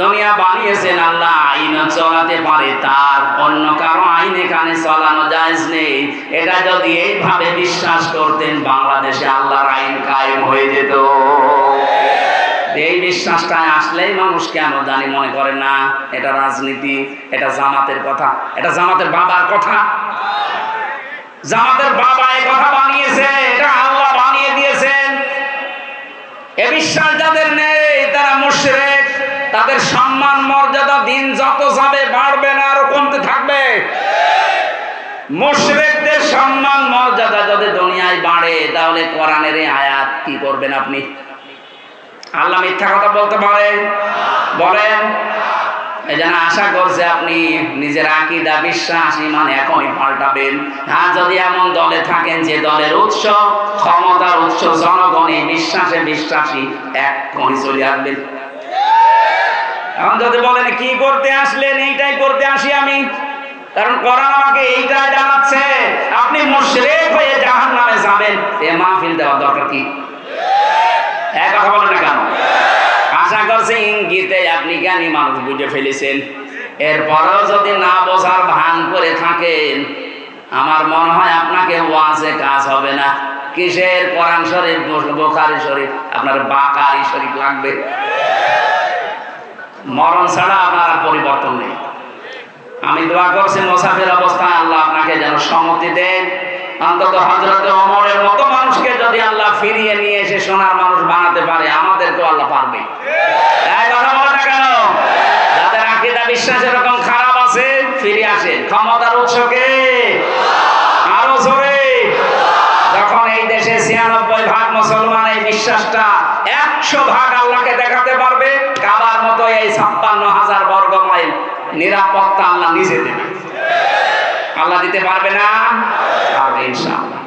দুনিয়া বানিয়েছেন আল্লাহ, আইন চলাতে পারে তার, অন্য কারো আইন এখানে চলানো জায়েজ নেই, এটা যদি এইভাবে বিশ্বাস করতেন বাংলাদেশে আল্লাহর আইন কায়েম হয়ে যেত। এই বিশ্বাসটা আসলেই মানুষ কেন জানি মনে করে না এটা রাজনীতি, এটা জামাতের কথা, এটা জামাতের বাবার কথা। জামাতের বাবা এই কথা বানিয়েছে, এটা আল্লাহ বানিয়ে দিয়েছেন। এ বিশ্বাস যাদের নেই তারা মুশরিক। তাদের সম্মান মর্যাদা দিন যত যাবে বাড়বে না, আরো কমতে থাকবে। মুশরিকদের সম্মান মর্যাদা যদি দুনিয়ায় বাড়ে, তাহলে কোরআনের এই আয়াত কি করবেন আপনি? আল্লাহ মিথ্যা কথা বলতে পারেন? বলেন। এই জন্য আশা করছে আপনি নিজের আকীদা, বিশ্বাস, ঈমান এখনই পাল্টাবেন। আর যদি এমন দলে থাকেন যে দলের উৎস, ক্ষমতার উৎস জনগণ, এই বিশ্বাসে বিশ্বাসী, এখনই চলে আসবেন। এখন যদি বলেন কি করতে আসলেন, এইটাই করতে আসি আমি, কারণ কোরআন আমাকে এইটাই জানাচ্ছে আপনি মুশরিক হয়ে জাহান্নামে যাবেন, এ মাহফিল দেওয়ার দরকার কি? এক কথা বলেন না কেন? আশা করছি ইঙ্গিতে আপনি জ্ঞানী মানুষ বুঝে ফেলেছেন। এরপরেও যদি না বোঝার ভান করে থাকেন, আমার মনে হয় আপনাকে ওয়াজে কাজ হবে না। কিসের কোরআন শরীফ, বুখারী শরীফ, আপনার বাকারি শরীফ লাগবে। মরণ ছাড়া আপনার পরিবর্তন নেই। আমি দোয়া করছি মুসাফির অবস্থায় আল্লাহ আপনাকে যেন সম্মতি দেন। অন্তত হযরত ওমরের মতো মানুষকে যদি আল্লাহ ফিরিয়ে নিয়ে এসে সোনার মানুষ বানাতে পারে, আমাদেরকেও আল্লাহ পারবে। তাই কথা বলে না কেন? যাদের আকীদা বিশ্বাস এরকম খারাপ আছে, ফিরে আসেন। ক্ষমতার উৎসকে আরো জোরে। যখন এই দেশে ৯৬% মুসলমান এই বিশ্বাসটা ১০০% আল্লাহকে দেখাতে পারবে, কাবার মতো এই ৫৬,০০০ বর্গ মাইল নিরাপত্তা আল্লাহ নিজে দেবে। আল্লাহ দিতে পারবে না? পারবে ইনশাআল্লাহ।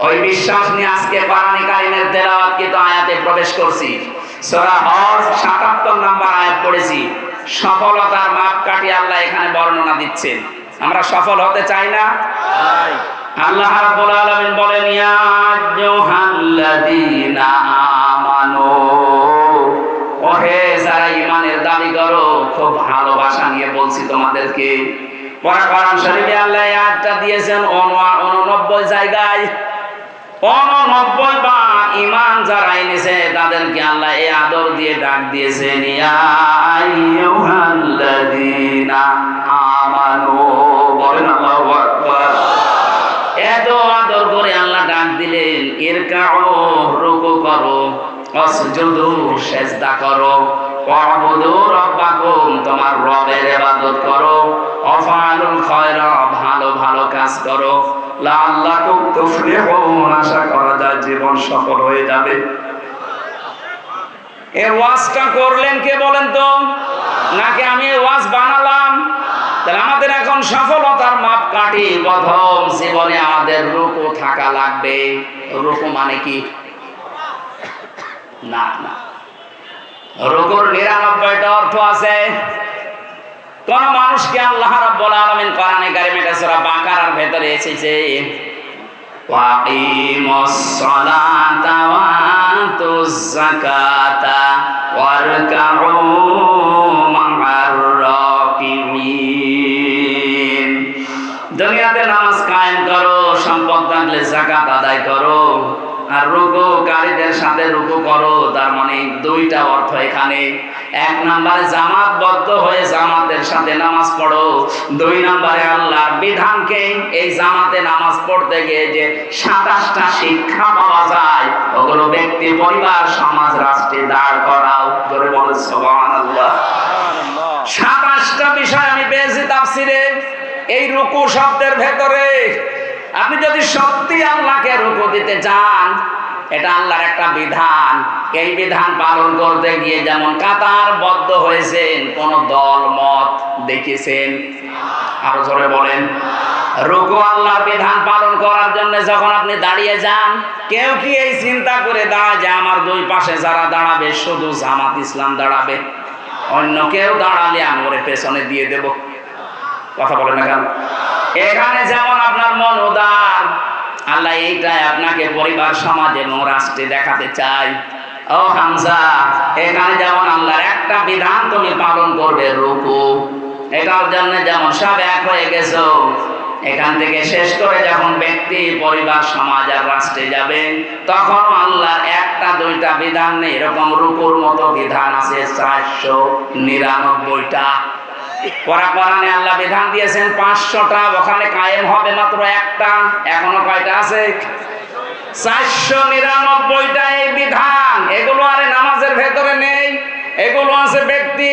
ওই বিশ্বাস নিয়ে আজকে কোরআন কারীমের তেলাওয়াতকৃত আয়াতে প্রবেশ করছি। সূরা হজ ৭৭ নম্বর আয়াত পড়েছি। সফলতার মাপকাঠি আল্লাহ এখানে বর্ণনা দিচ্ছেন। আমরা সফল হতে চাই না? আল্লাহ রাব্বুল আলামিন বলেন, ইয়া আইয়ুহাল্লাযীনা আমানু, ওহে যারা ঈমানের দাবি করো, খুব ভালোবাসা নিয়ে বলছে বলছি তোমাদেরকে। কোরআন শরীফে আল্লাহ এই আয়াতটা দিয়েছেন 89 জায়গায়। 89 বার ঈমান যারা এনেছে তাদেরকে আল্লাহ এই আদর দিয়ে ডাক দিয়েছেন, ইয়া আইয়ুহাল্লাযীনা আমানু। বলেন আল্লাহু আকবার। এত আদর করে আল্লাহ ডাক দিলেন, ইরকাউ, রুকু করো, ওয়াসজুদু, সিজদা করো, ওয়াবুদু রাব্বাকুম, তোমার রবের ইবাদত করো, ওয়াফআলুল খায়রা, ভালো ভালো কাজ করো, লাআল্লাকুম তুফলিহুন, আশা করা যায় জীবন সফল হয়ে যাবে। এই ওয়াজটা করলেন কে বলেন তো? নাকি আমি এই ওয়াজ বানালাম? তাহলে আমাদের এখন সফলতার মাপকাঠি, প্রথম জীবনে আমাদের রুকু থাকা লাগবে। রুকু মানে কি? না না, রুকুর 99টা অর্থ আছে। কোন মানুষকে আল্লাহ রাব্বুল আলামিন কোরআনে কারিমে সূরা বাকারার ভেতরে এসেছে, ওয়াকিমুস সালাতা ওয়া আতুজ যাকাতা ওয়ারকাউ মা'আর রাকিঈন। দুনিয়াতে নামাজ কায়েম করো, সম্পদ থাকলে যাকাত আদায় করো, আর রুকুকারীদের সাথে রুকু করো। তার মানে দুইটা অর্থ এখানে। এক নম্বরে জামাতবদ্ধ হয়ে জামাতের সাথে নামাজ পড়ো। দুই নম্বরে আল্লাহর বিধানকে এই জামাতে নামাজ পড়তে গিয়ে যে 27টা শিক্ষা পাওয়া যায়, ওগুলো ব্যক্তি, পরিবার, সমাজ, রাষ্ট্রে দাঁড় করাও। জোরে বলেন সুবহানাল্লাহ। 27টা বিষয় আমি পেয়েছি তাফসিরে এই রুকু শব্দের ভেতরে। আপনি যদি সত্যি আল্লাহকে রুকু দিতে চান, এটা আল্লাহর একটা বিধান। এই বিধান পালন করতে গিয়ে যেমন কাতারবদ্ধ হয়েছেন, কোন দল মত দেখেছেন? আরো জোরে বলেন। রুকু আল্লাহর বিধান পালন করার জন্য যখন আপনি দাঁড়িয়ে যান, কেউ কি এই চিন্তা করে দাঁড়ায় যে আমার দুই পাশে যারা দাঁড়াবে শুধু জামাত ইসলাম দাঁড়াবে, অন্য কেউ দাঁড়ালে আমি ওরে পেছনে দিয়ে দেব? কথা বলেন না কেন? এখানে যেমন আপনার মন উদার, আল্লাহ এইটাই আপনাকে পরিবার, সমাজ এবং রাষ্ট্রে দেখাতে চাই। ও হামজা, এখানে যেমন আল্লাহর একটা বিধান তুমি পালন করবে, রুকু, এটার জন্য যেমন সব এক হয়ে গেছো, এখান থেকে শেষ করে যখন ব্যক্তি, পরিবার, সমাজ আর রাষ্ট্রে যাবেন, তখন আল্লাহর একটা দুইটা বিধান নেই, এরকম রুকুর মতো বিধান আছে 499টা। কোরআনে আল্লাহ বিধান দিয়েছেন 500টা, ওখানে কায়েম হবে মাত্র একটা। এখনো কয়টা আছে? 499টা এই বিধান। এগুলো আর নামাজের ভেতরে নেই, এগুলো আছে ব্যক্তি,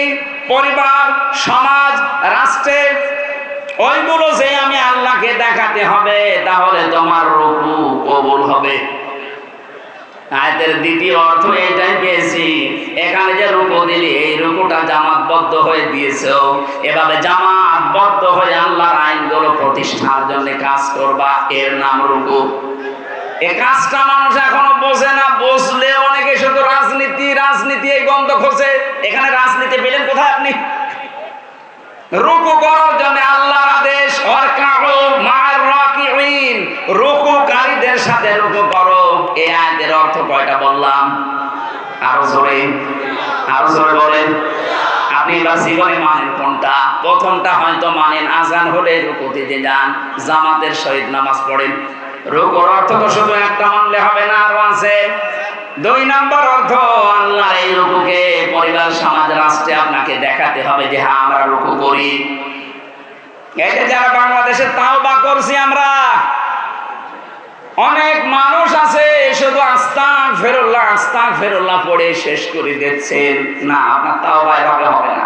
পরিবার, সমাজ, রাষ্ট্রে। ওইগুলো যে আমি আল্লাহকে দেখাতে হবে, তাহলে তোমার রুকু কবুল হবে। আয়াতের দ্বিতীয় অর্থ এটাই পেয়েছি, এখানে যে রুকু দিলি, এই রুকুটা জামাতবদ্ধ হয়ে দিয়েছো। এভাবে জামাতবদ্ধ হয়ে আল্লাহর আইনগুলো প্রতিষ্ঠার জন্য কাজ করবা, এর নাম রুকু। এই কাজটা মানুষ এখনো বোঝে না। বুঝলে অনেকে শুধু রাজনীতি রাজনীতি এই গন্ধ খোঁজে। এখানে রাজনীতি পেলেন কোথায় আপনি? রুকু করার জন্য আল্লাহর আদেশ, ওয়ারকাউ মা'আর রাকিঈন, রুকুকারীদের সাথে রুকু করো। এই আয়াতের অর্থ কয়টা বললাম? আরো জোরে, আরো জোরে বলেন। আপনি বা জীবনে মানেন কোনটা? প্রথমটা হয়তো মানেন, আজান হলে রুকু দিতে যান, জামাতের সহিত নামাজ পড়েন। রুকুর অর্থ তো শুধু একটা মানলে হবে না, আরো আছে। 2 নম্বর অর্থ, আল্লাহ এই রুকুকে পরিবার, সমাজ, রাষ্ট্রে আপনাকে দেখাতে হবে যে হ্যাঁ আমরা রুকু করি। এই যে যারা বাংলাদেশে তাওবা করছি আমরা, অনেক মানুষ আছে শুধু আস্তাগফিরুল্লাহ আস্তাগফিরুল্লাহ পড়ে শেষ করে দিচ্ছেন। না, আপনার তাওবা এভাবে হবে না।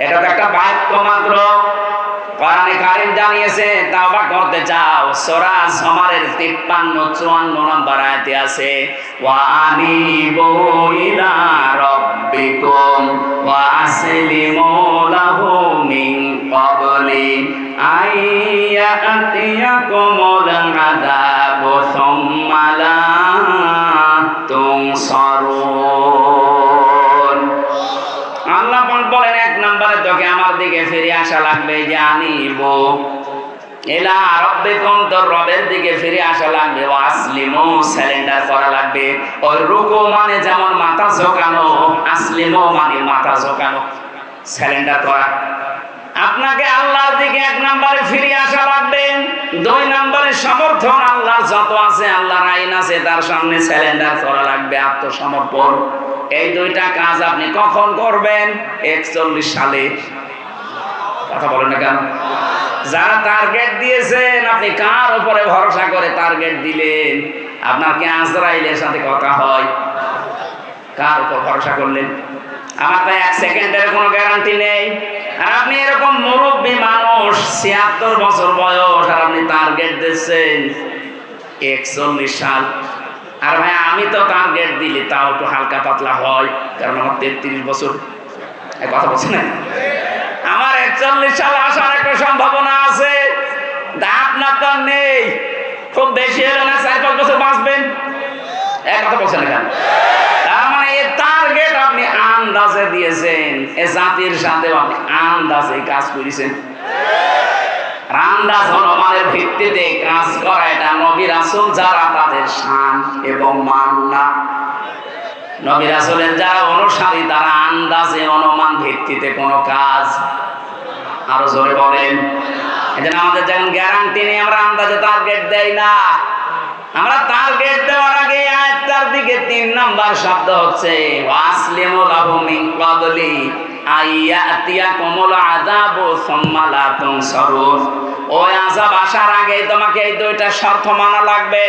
এটা তো একটা বাক্য মাত্র। কোরআনে কারীম জানিয়েছে, তাওবা করতে চাও, সূরা জুমারের 53-54 নম্বর আয়াতে আছে, ওয়া আনিবু ইলা রাব্বিকুম ওয়া আসলিমু লাহু মিন ক্বাবলি আইয়াতিয়াকুমুল আযাবু সুম্মা লা তুনসারুন। আল্লাহ বলেন, 1 নম্বরে তোকে আমার দিকে ফিরে আসা লাগবে, যে আনিবু ইলা রাব্বিকুম, তোর রবের দিকে ফিরে আসা লাগবে, ওয়া আসলিমু, সারেন্ডার করা লাগবে। ওই রুকু মানে যেমন মাথা ঝোঁকানো, আসলিমু মানে মাথা ঝোঁকানো, সারেন্ডার করা। আপনাকে আল্লাহর দিকে 1 নম্বরে ফিরে আসা লাগবে। 2 নম্বরে সমর্থন আল্লাহর যত আছে, আল্লাহর আইন আছে, তার সামনে স্যালেন্ডার করা লাগবে, আত্মসমর্পণ। এই 2টা কাজ আপনি কখন করবেন? 41 সালে। কথা বলেন না কেন? যারা টার্গেট দিয়েছেন, আপনি কার উপরে ভরসা করে টার্গেট দিলেন? আপনার কি আজরাইলের সাথে কথা হয়? কার উপর ভরসা করলেন? আমার তো 1 সেকেন্ডের কোনো গ্যারান্টি নেই। আর আপনি এরকম মুরব্বী মানুষ, 76 বছর বয়স, আর আপনি টার্গেট দিচ্ছেন 41 সাল। আর ভাই আমি তো টার্গেট দিলে তাও একটু হালকা পাতলা হয়, কারণ আমার 33 বছর। কথা বলছেন না? আমার 41 সাল আসার একটা সম্ভাবনা আছে, আপনার তো নেই। খুব বেশি হলে না 4-5 বছর বাঁচবেন। কথা বলছেন না কেন? তার মানে এই টার্গেট আপনি আন্দাজে দিয়েছেন, এ জাতির সাথে আপনি আন্দাজে কাজ করেছেন। আন্দাজ অনুমানের ভিত্তিতে কাজ করা, এটা নবী রাসূল যারা তাদের শান এবং মান না। নবী রাসূলের যারা অনুসারী, তারা আন্দাজে অনুমান ভিত্তিতে কোনো কাজ। আরো জোরে বলেন। এজন্য আমাদের যখন গ্যারান্টি নেই, আমরা আন্দাজে টার্গেট দেই না। আমরা টার্গেট দেওয়ার আগে আয়াতটার দিকে 3 নাম্বার শব্দ হচ্ছে ওয়াসলিমু লাহু মিন ক্বাবলি আইয়াতিয়াকুমুল আযাবু সুম্মা লা তুনসারুন। ওই আযাব আসার আগে তোমাকে এই 2টা শর্ত মানা লাগবে।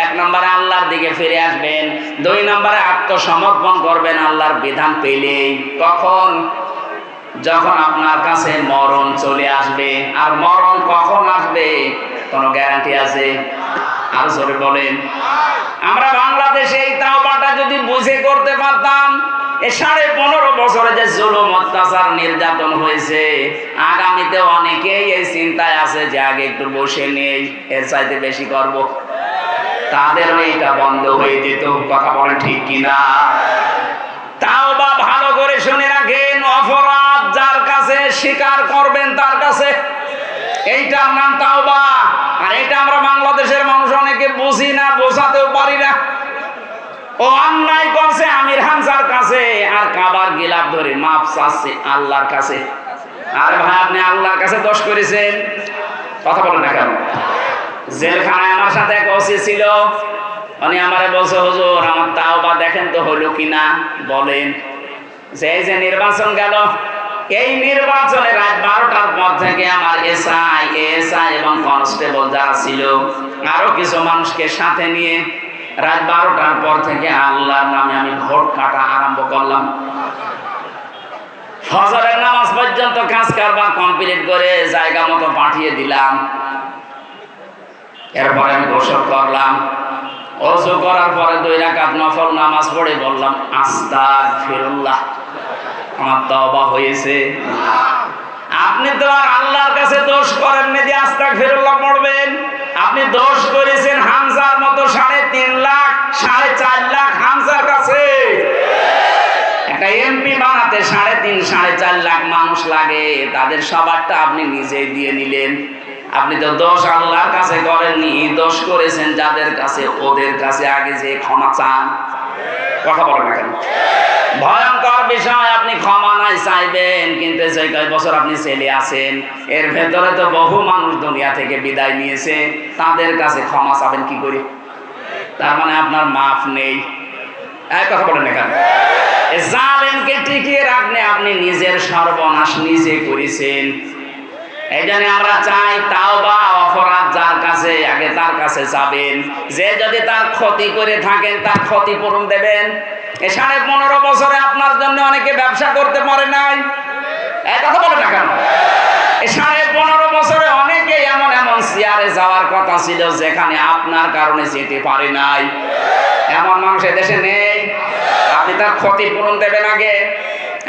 1 নম্বরে আল্লাহর দিকে ফিরে আসবেন, 2 নম্বরে আত্মসমর্পণ করবেন আল্লাহর বিধান পেলেই। কখন? যখন আপনার কাছে মরণ চলে আসবে। আর মরণ কখন আসবে কোনো গ্যারান্টি আছে? আর জোরে বলেন। আমরা বাংলাদেশে এই তাওবাটা যদি বুঝে করতে পারতাম, এই 15.5 বছরে যে জুলুম, অত্যাচার, নির্যাতন হয়েছে, আগামীতে অনেকেই এই চিন্তায় আছে যে আগে একটু বসে নেই, এর চাইতে বেশি করব। তাদেরও এটা বন্ধ হয়ে যেত। কথা বলেন ঠিক কিনা? তাওবা ভালো করে শুনে রাখেন, অপরাধ যার কাছে স্বীকার করবেন তার কাছে, এইটার নাম তাওবা। আর এটা আমরা বাংলাদেশের মানুষ অনেকে বুঝি না, বোঝাতেও পারি না। ও অন্যায় করছে আমির হামজার কাছে, আর কাবার গিলাফ ধরে মাপ চাচ্ছে আল্লাহর কাছে। আরে ভাই, আপনি আল্লাহর কাছে দোষ করেছেন। কথা বলেন না কেন? জেলখানায় আমার সাথে এক ওসি ছিল, উনি আমারে বলছে, হুজুর আমার তাওবা দেখেন তো হলো কিনা, বলেন। যে নির্বাচন গেল, এই নির্বাচনে রাত 12টার পর থেকে আমার এসআই এবং কনস্টেবল যারা ছিল, আরো কিছু মানুষকে সাথে নিয়ে রাত 12টার পর থেকে আল্লাহর নামে আমি ভোট কাটা আরম্ভ করলাম। ফজরের নামাজ পর্যন্ত কাজ কারবার কমপ্লিট করে জায়গা মতো পাঠিয়ে দিলাম। এরপরে আমি গোসল করলাম, ওযু করার পরে 2 রাকাত নফল নামাজ পড়ে বললাম আস্তাগফিরুল্লাহ, আমার তওবা হয়েছে। আপনি তো আর আল্লাহর কাছে দোষ করেননি যে আস্তাগফিরুল্লাহ পড়বেন। আপনি দোষ করেছেন হামজার মতো 3.5 লাখ 4.5 লাখ হামজার কাছে। একটা এমপি বানাতে 3.5-4.5 লাখ মানুষ লাগে, তাদের সবারটা আপনি নিজেই দিয়ে নিলেন। আপনি তো দোষ আল্লাহর কাছে করেননি, দোষ করেছেন যাদের কাছে, ওদের কাছে আগে যে ক্ষমা চান। কথা বলেন না কেন? ভয়ঙ্কর বিষয়, আপনি ক্ষমা নাই চাইবেন, কিন্তু যে কয় বছর আপনি ছেলে আছেন, এর ভেতরে তো বহু মানুষ দুনিয়া থেকে বিদায় নিয়েছে, তাদের কাছে ক্ষমা চাবেন কি করে? তার মানে আপনার মাফ নেই। এই কথা বলেন না কেন? জালেমকে টিকিয়ে রাখলে আপনি নিজের সর্বনাশ নিজে করেছেন। এই জন্য আমরা চাই তাওবা, অপরাধ যার কাছে আগে তার কাছে যাবেন। যে যদি তার ক্ষতি করে থাকেন, তার ক্ষতিপূরণ দেবেন। এই 15.5 বছরে আপনার জন্য অনেকে ব্যবসা করতে পারে নাই, এই কথা বলেন না কেন? এই 15.5 বছরে অনেকে এমন চেয়ারে যাওয়ার কথা ছিল যেখানে আপনার কারণে যেতে পারে নাই। এমন মানুষ দেশে নেই। আপনি তার ক্ষতিপূরণ দেবেন আগে।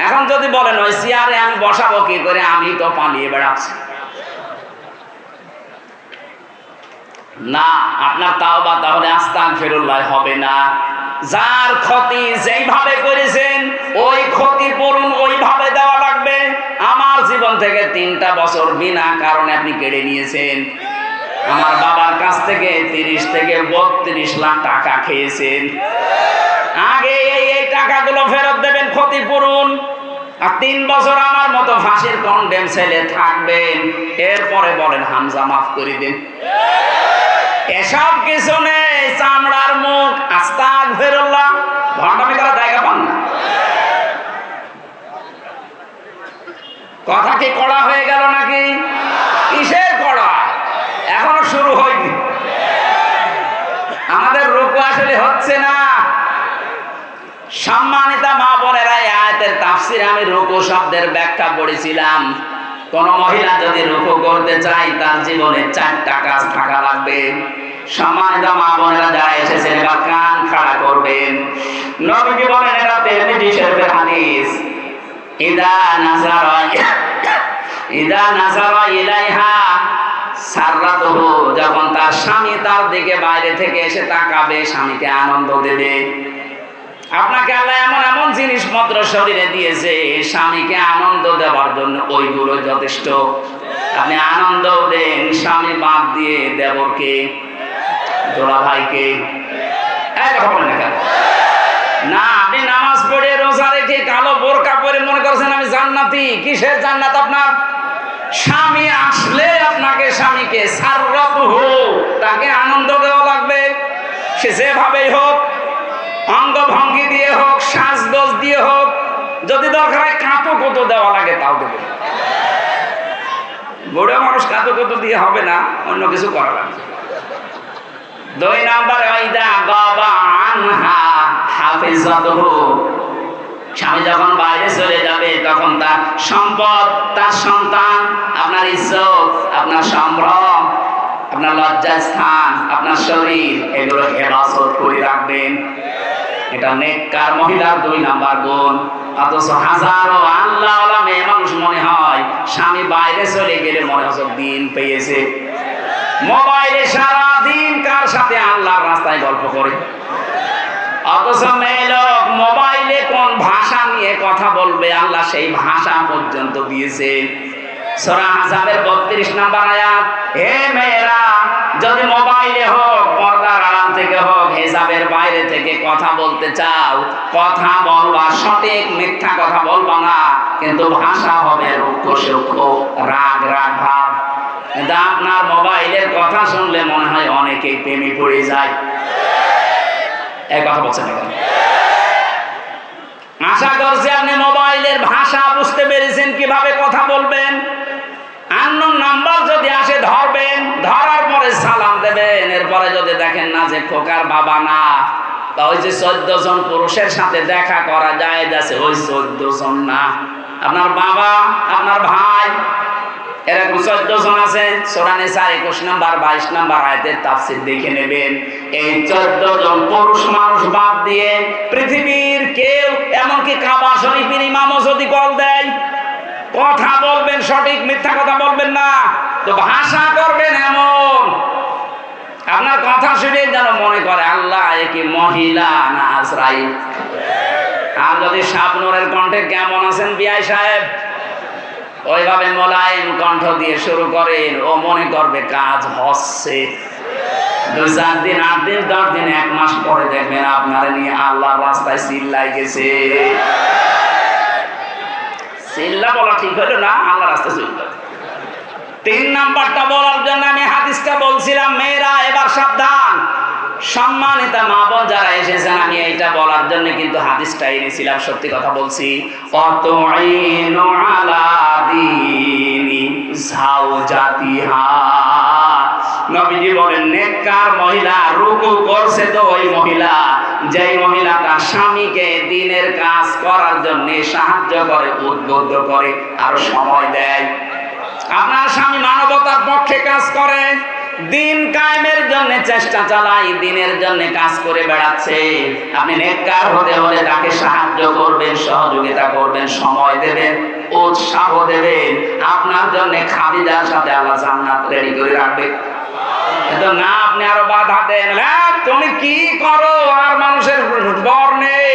এখন যদি বলেন ওই চেয়ারে আমি বসাবো কি করে, আমি তো পালিয়ে বেড়াচ্ছি, না, আপনার তাওবা তাহলে আস্তাগফিরুল্লাহ হবে না। যার ক্ষতি যেইভাবে করেছেন, ওই ক্ষতিপূরণ ওইভাবে দেওয়া লাগবে। আমার জীবন থেকে 3টা বছর বিনা কারণে আপনি কেড়ে নিয়েছেন। আমার বাবার কাছ থেকে 30 থেকে 32 লাখ টাকা খেয়েছেন। আগে এই টাকাগুলো ফেরত দেবেন, ক্ষতিপূরণ। আর 3 বছর আমার মতো ফাঁসির কন্ডেম ছেলে থাকবেন, এরপরে বলেন হামজা মাফ করে দিন। এসব কিছু নেই, চামড়ার মুখ, আস্তাগফিরুল্লাহ, ভণ্ডামি করার জায়গা পান না। কথা কি কড়া হয়ে গেল নাকি? কিসের কড়া? এখনো শুরু হয়নি। আমাদের রুকু আসলে হচ্ছে না। সম্মানিতা মা বোনেরা, এই আয়াতের তাফসিরে আমি রুকু শব্দের ব্যাখ্যা পড়েছিলাম। কোন মহিলা যদি রুকু করতে চায়, তার জীবনে 4টা কাজ থাকা লাগবে। সম্মানিতা মা বোনেরা যারা এসেছেন, এবার কান খাড়া করবেন। নবীজি বলেন, এটা তিরমিজি শরীফের হাদিস, ইদা নাযারা ইলাইহা সাররাতুহু, যখন তার স্বামী তার দিকে বাইরে থেকে এসে তাকাবে, স্বামীকে আনন্দ দেবে। আপনাকে আল্লাহ এমন এমন জিনিসপত্র শরীরে দিয়েছে, স্বামীকে আনন্দ দেওয়ার জন্য ওইগুলো যথেষ্ট। আপনি আনন্দ দেন স্বামী বাদ দিয়ে, দেবরকে, দোলা ভাইকে। কথা বলেন না, আপনি নামাজ পড়ে রোজা রেখে কালো বোরকা পরে মনে করছেন আমি জান্নাতি। কিসের জান্নাত আপনার? স্বামী আসলে আপনাকে, স্বামীকে সাররাতুহু, তাকে আনন্দ দেওয়া লাগবে। সে যেভাবেই হোক, অঙ্গ ভঙ্গি দিয়ে হোক, সাজগোজ দিয়ে হোক, যদি দরকার হয় কাঁতো কুতো দেওয়া লাগে তাও দেবে। বুড়ো মানুষ কাঁতো কুতো দিয়ে হবে না, অন্য কিছু করা লাগবে। 2 নাম্বার, ওয়াইদা গাবা আনহা হাফিজাতুহু, স্বামী যখন বাইরে চলে যাবে তখন তার সম্পদ, তার সন্তান, আপনার ইজ্জত, আপনার সম্ভ্রম, আপনার লজ্জাস্থান, আপনার শরীর, এগুলো হেফাজত করে রাখবেন। এটা নেককার মহিলার 2 নাম্বার গুণ। অথচ হাজারো আল্লাহওয়ালা মেয়ে মানুষ মনে হয় স্বামী বাইরে চলে গেলে মনে হচ্ছে দিন পেয়েছে। মোবাইলে সারা দিন কার সাথে আল্লাহর রাস্তায় গল্প করে। অথচ মেয়ে লোক মোবাইলে কোন ভাষা নিয়ে কথা বলবে, আল্লাহ সেই ভাষা পর্যন্ত দিয়েছে। সূরা আহজাবের 32 নাম্বার আয়াত, হে মেয়েরা, যদি মোবাইলে হোক, পর্দার আড়াল থেকে হোক, হিজাবের বাইরে থেকে কথা বলতে চাও, কথা বলবা সঠিক, মিথ্যা কথা বলবা না, কিন্তু ভাষা হবে রুক্ষ সূক্ষ্ম, রাগ রাগ ভাব। কিন্তু আপনার মোবাইলের কথা শুনলে মনে হয় অনেকেই প্রেমে পড়ে যায়। এই কথা বলছেন না কেন? আশা করছি আপনি মোবাইলের ভাষা বুঝতে পেরেছেন, কিভাবে কথা বলবেন। আননোন নাম্বার যদি আসে ধরবেন, ধরার পরে সালাম দেবেন। এরপরে যদি দেখেন না যে খোকার বাবা না, বা ওই যে 14 জন পুরুষের সাথে দেখা করা যায় যাচ্ছে, ওই 14 জন না, আপনার বাবা, আপনার ভাই, এরকম 14 জন আছে। সূরা নিসা 21 নাম্বার 22 নাম্বার আয়াতের তাফসীর দেখে নেবেন। এই 14 জন পুরুষ মানুষ বাদ দিয়ে পৃথিবীর কেউ, এমনকি কাবা শরীফের ইমামও যদি কল দেয়, কথা বলবেন সঠিক, মিথ্যা কথা বলবেন না। তো ভাষা করবেন এমন, আপনার কথা শুনে যেন মনে করে আল্লাহ এ কি মহিলা না আজরাইল। আর যদি শাবনূরের কণ্ঠে কেমন আছেন বিআই সাহেব, ওইভাবে মোলায়েম কণ্ঠ দিয়ে শুরু করেন, ও মনে করবে কাজ হচ্ছে। 2-4 দিন, 8 দিন, 10 দিন, 1 মাস পরে দেখবেন আপনারা নিয়ে আল্লাহর রাস্তায় চিল্লাই গেছে। চিল্লা বলা ঠিক হলো না, আল্লাহর রাস্তায় চিল্লা। 3 নাম্বারটা বলার জন্য আমি হাদিসটা বলছিলাম। মেয়েরা এবার সাবধান। সম্মানিতা মা বোন যারা এসেছেন, আমি এইটা বলার জন্য কিন্তু হাদিসটা এনেছিলাম। সত্যি কথা বলছি, অতুইনু আলা দীনি যাওজাতিহা, নবীজি বলেন নেককার মহিলা রুকু করছে তো ওই মহিলা, যেই মহিলা তার স্বামীকে দ্বীনের কাজ করার জন্য সাহায্য করে, উদ্বুদ্ধ করে, আর সময় দেয়। আপনার স্বামী মানবতার পক্ষে কাজ করে, দিন কায়েমের জন্য চেষ্টা চালাই, দিনের জন্য কাজ করে বেড়াচ্ছে। আপনি নেককার হতে হলে তাকে সাহায্য করবেন, সহযোগিতা করবেন, সময় দেবেন, উৎসাহ দেবেন। আপনার জন্য খাদিজার সাথে আল্লাহ জান্নাত রেডি করে রাখবে। কিন্তু না, আপনি আরো বাধা দেন, তুমি কি করো, আর মানুষের বর নেই,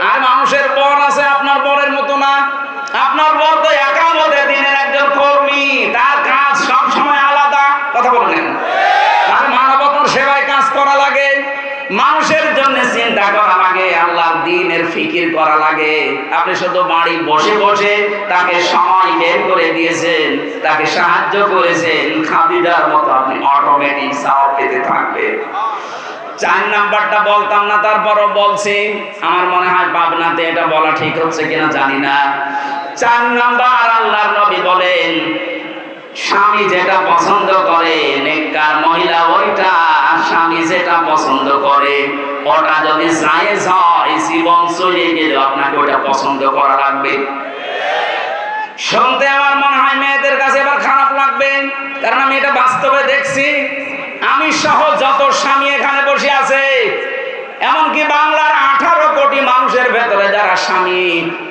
আর মানুষের বর আছে, আপনার বরের মতো না। আপনার বর তো একামতে দিনের একজন কর্মী, তার কাজ সব সময় আলাদা। কথা বলেন, আর মানবতার সেবায় কাজ করা লাগে। মানুষের জন্য চিন্তা করা লাগে, আল্লাহর দ্বীনের ফিকির করা লাগে। আপনি শুধু বাড়ি বসে বসে তাকে সময় বের করে দিয়েছেন, তাকে সাহায্য করেছেন, খাদিজার মতো আপনি অটোমেটিক সওয়াব পেতে থাকবেন। 4 নাম্বারটা বলতাম না, তারপরও বলছি। আমার মনে হয় পাবনাতে এটা বলা ঠিক হচ্ছে কিনা জানি না। 4 নাম্বার, আল্লাহর নবী বলেন স্বামী যেটা পছন্দ করে নেককার মহিলা ওইটা, আর স্বামী যেটা পছন্দ করে ওটা যদি জায়েজ হয়, জীবন চলে গেলে আপনাকে ওটা পছন্দ করা লাগবে। শুনতে আমার মনে হয় মেয়েদের কাছে এবার খারাপ লাগবে, কারণ আমি এটা বাস্তবে দেখছি। আমি সহ যত স্বামী এখানে বসে আছে, এমনকি বাংলার 18 কোটি মানুষের ভেতরে যারা স্বামী,